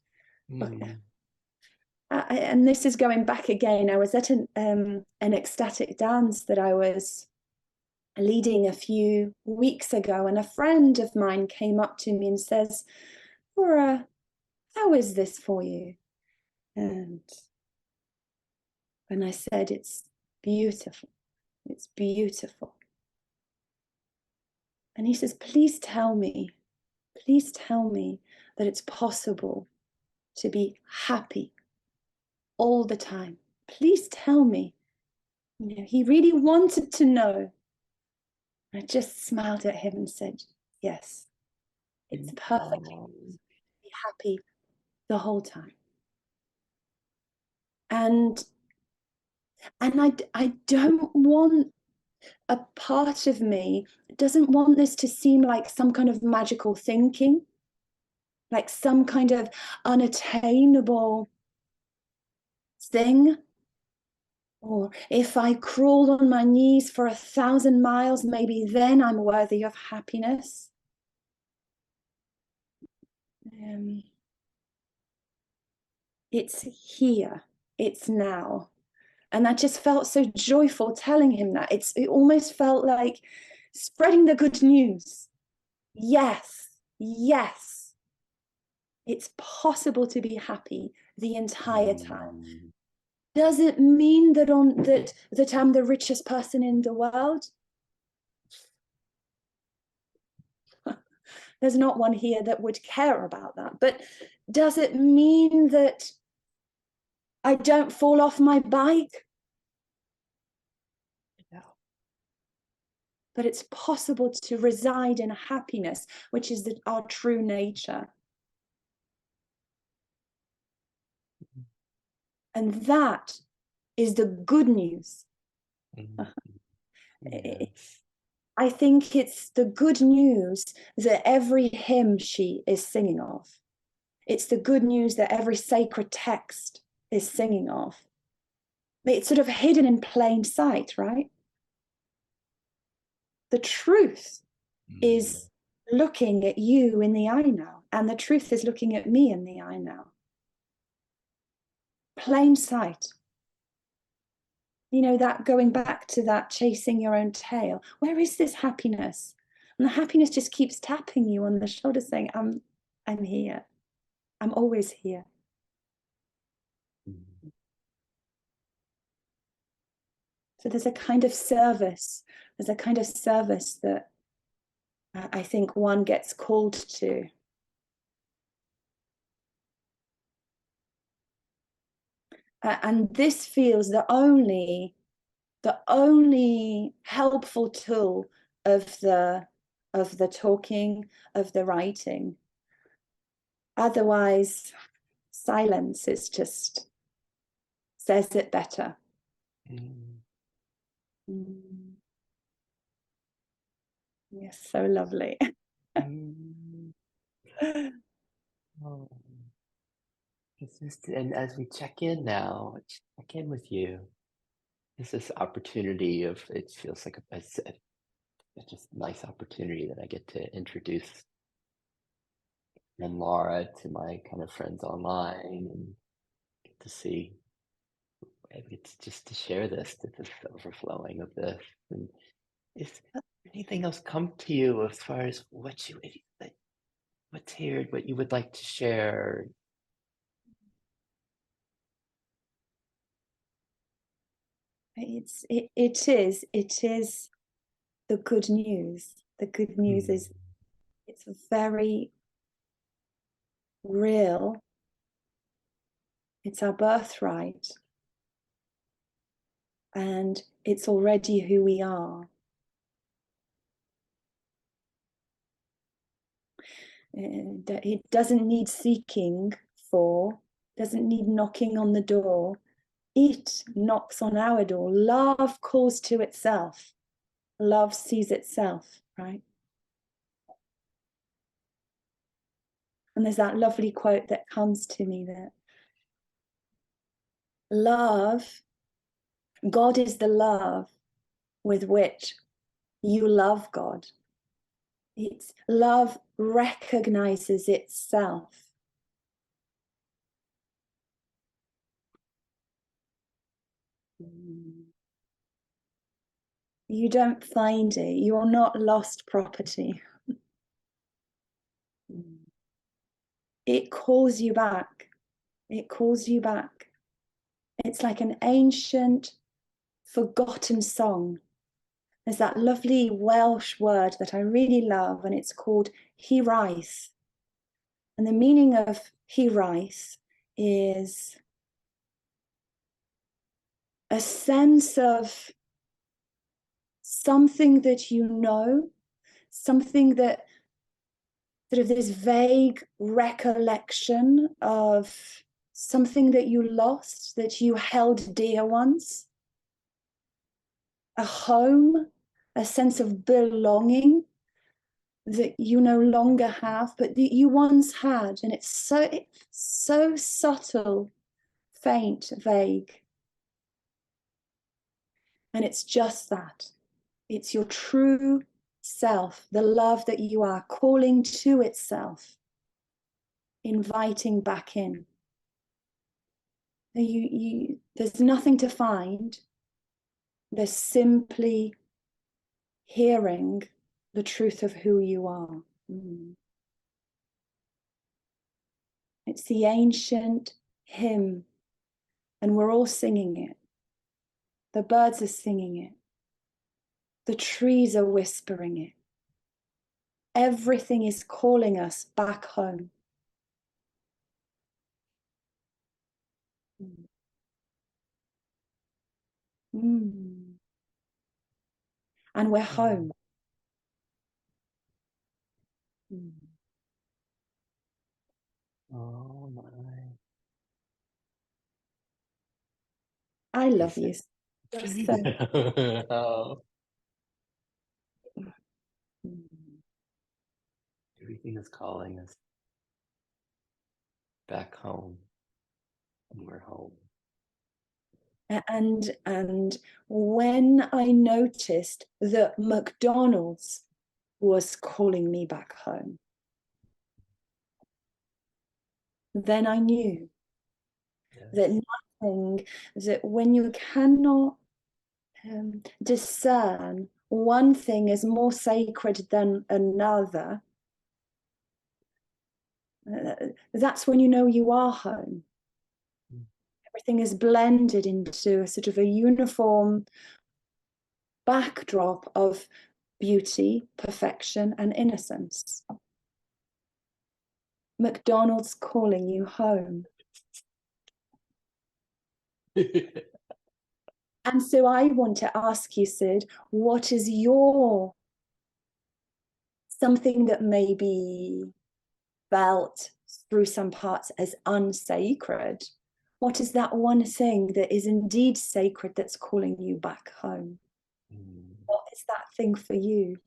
And this is going back again. I was at an ecstatic dance that I was leading a few weeks ago, and a friend of mine came up to me and says, Laura, how is this for you? And I said, it's beautiful. It's beautiful. And he says, please tell me that it's possible to be happy all the time. Please tell me. He really wanted to know. I just smiled at him and said, yes, it's perfectly possible to be happy the whole time. And I don't want, a part of me doesn't want this to seem like some kind of magical thinking, like some kind of unattainable thing. Or if I crawl on my knees for 1,000 miles, maybe then I'm worthy of happiness. It's here, it's now. And I just felt so joyful telling him that. It almost felt like spreading the good news. Yes, yes. It's possible to be happy the entire time. Does it mean that that I'm the richest person in the world? There's not one here that would care about that. But does it mean that I don't fall off my bike? No. But it's possible to reside in happiness, which is our true nature. And that is the good news. Yes. I think it's the good news that every hymn she is singing of. It's the good news that every sacred text is singing of. It's sort of hidden in plain sight, right? The truth is looking at you in the eye now, and the truth is looking at me in the eye now. Plain sight. You know, that going back to that chasing your own tail. Where is this happiness? And the happiness just keeps tapping you on the shoulder saying, I'm here. I'm always here. So there's a kind of service. There's a kind of service that I think one gets called to. And this feels the only helpful tool of the talking, of the writing. Otherwise, silence is just says it better. Yes, so lovely. Oh. And as we check in now, check in with you. It's this opportunity of, it feels like it's just a nice opportunity that I get to introduce and Laura to my kind of friends online and get to see, it's just to share this overflowing of this. And is anything else come to you as far as what's here, what you would like to share? It is the good news. The good news is it's very real. It's our birthright. And it's already who we are. It doesn't need seeking for, doesn't need knocking on the door. It knocks on our door. Love calls to itself. Love sees itself, right? And there's that lovely quote that comes to me that love, God is the love with which you love God. It's love recognizes itself. You don't find it. You're not lost property. It calls you back. It calls you back. It's like an ancient, forgotten song. There's that lovely Welsh word that I really love, and it's called hiraeth. And the meaning of hiraeth is a sense of something that you know, something that sort of this vague recollection of something that you lost, that you held dear once, a home, a sense of belonging that you no longer have, but that you once had. And it's so subtle, faint, vague. And it's just that. It's your true self, the love that you are, calling to itself, inviting back in. There's nothing to find. There's simply hearing the truth of who you are. It's the ancient hymn, and we're all singing it. The birds are singing it. The trees are whispering it. Everything is calling us back home. And we're home. Oh my. I love you. Oh. Everything is calling us. back home. And we're home. And when I noticed that McDonald's was calling me back home, then I knew that nothing, that when you cannot discern one thing is more sacred than another, that's when you know you are home. Everything is blended into a sort of a uniform backdrop of beauty, perfection, and innocence. McDonald's calling you home. And so I want to ask you, Sid, what is your something that may be felt through some parts as unsacred? What is that one thing that is indeed sacred that's calling you back home? What is that thing for you?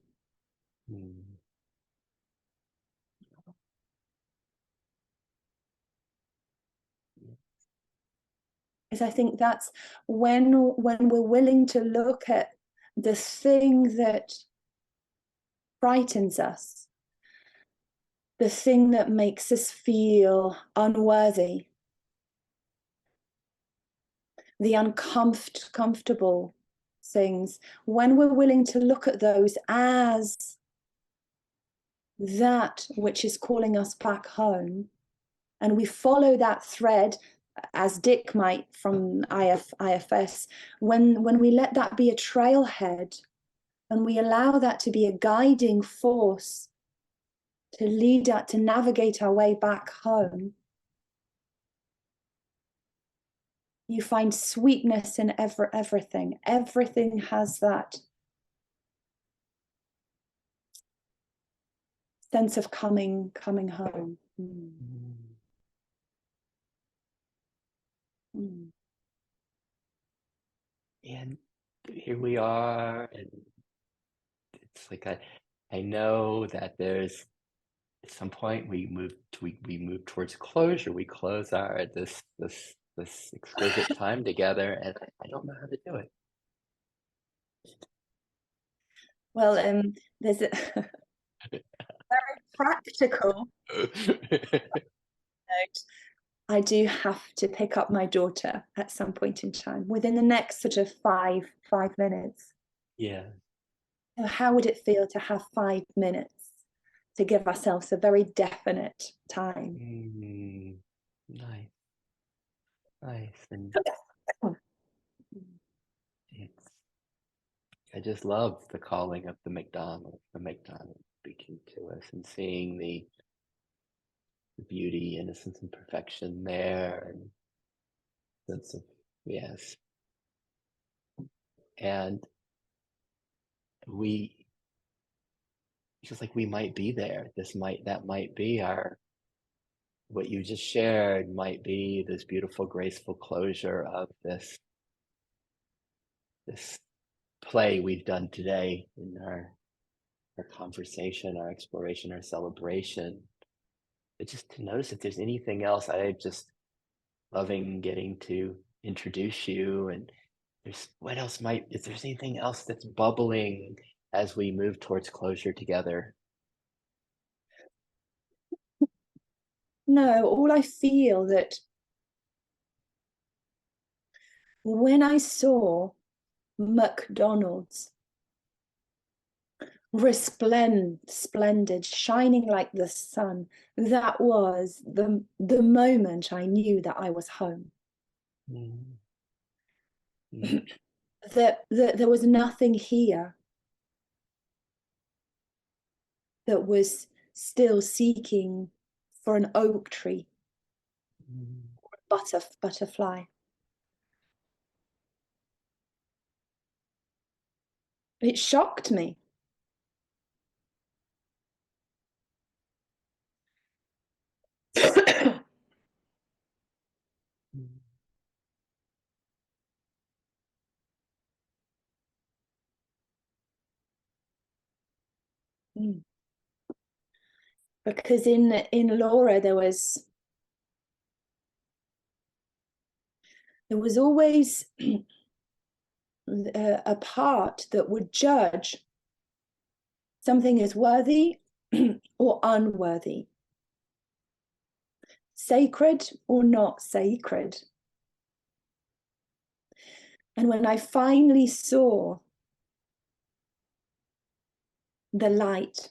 Because I think that's when we're willing to look at the thing that frightens us, the thing that makes us feel unworthy, the uncomfortable things, when we're willing to look at those as that which is calling us back home, and we follow that thread as Dick might from IFS, when we let that be a trailhead and we allow that to be a guiding force to lead us, to navigate our way back home, you find sweetness in everything. Everything has that sense of coming home. And here we are, and it's like I know that there's at some point we move towards closure. We close our this exquisite time together, and I don't know how to do it. Well, there's a very practical note. I do have to pick up my daughter at some point in time, within the next sort of five minutes. Yeah. So how would it feel to have 5 minutes to give ourselves a very definite time? Nice. And I just love the calling of the McDonald's speaking to us and seeing the beauty, innocence, and perfection there, and sense of yes. And we just like we might be there. That might be what you just shared might be this beautiful, graceful closure of this play we've done today in our conversation, our exploration, our celebration. But just to notice if there's anything else. I just loving getting to introduce you, and if there's anything else that's bubbling as we move towards closure together. No, all I feel that when I saw McDonald's splendid, shining like the sun, that was the moment I knew that I was home. That there was nothing here that was still seeking for an oak tree, butterfly. It shocked me. Because in Laura there was there was always a part that would judge something as worthy or unworthy, sacred or not sacred. And when I finally saw the light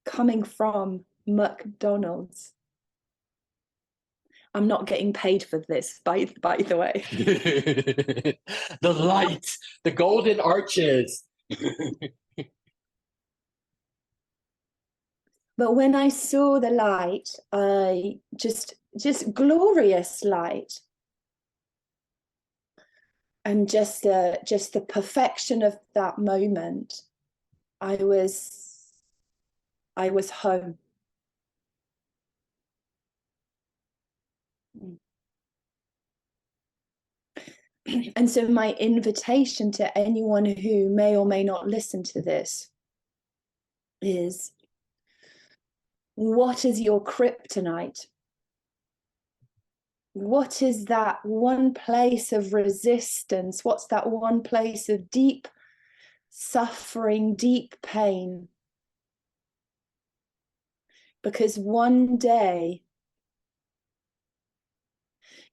coming from McDonald's, I'm not getting paid for this, by the way. The light, the golden arches. But when I saw the light, I just glorious light, and just the perfection of that moment, I was home. And so my invitation to anyone who may or may not listen to this is, what is your kryptonite? What is that one place of resistance? What's that one place of deep suffering, deep pain? Because one day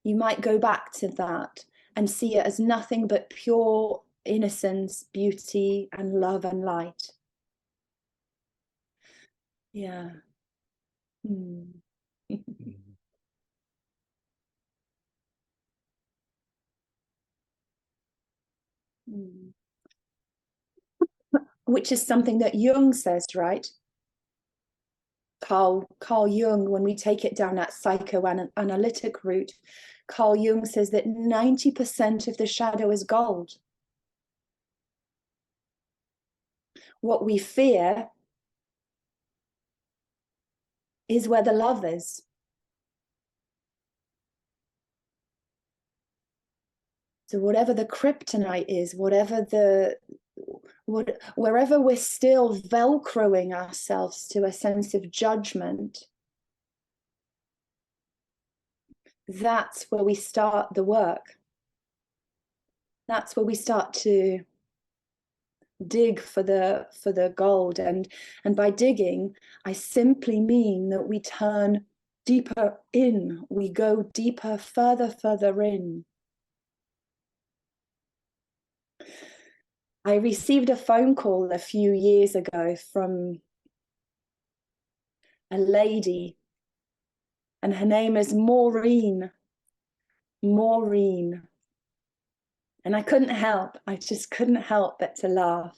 you might go back to that and see it as nothing but pure innocence, beauty, and love and light. Yeah. Which is something that Jung says, right? Carl Jung, when we take it down that psychoanalytic route, Carl Jung says that 90% of the shadow is gold. What we fear is where the love is. So whatever the kryptonite is, wherever we're still velcroing ourselves to a sense of judgment, that's where we start the work. That's where we start to dig for the gold. And by digging, I simply mean that we turn deeper in, we go deeper, further in. I received a phone call a few years ago from a lady, and her name is Maureen. And I just couldn't help but to laugh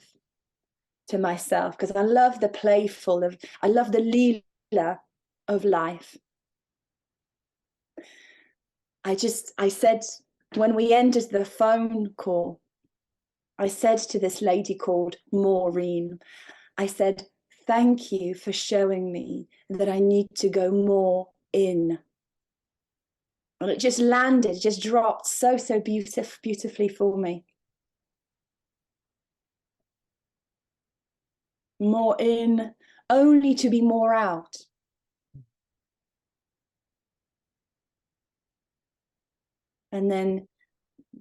to myself, because I love the playful I love the Leela of life. I said, when we ended the phone call, I said to this lady called Maureen, I said, thank you for showing me that I need to go more in. And it just landed, just dropped so beautifully for me. More in, only to be more out. And then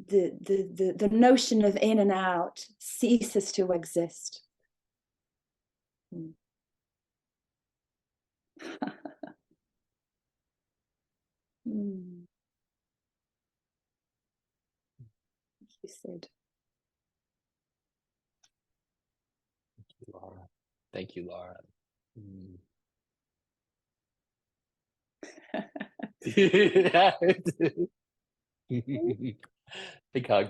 the notion of in and out ceases to exist. She said. Laura. Thank you, Laura. Big hug.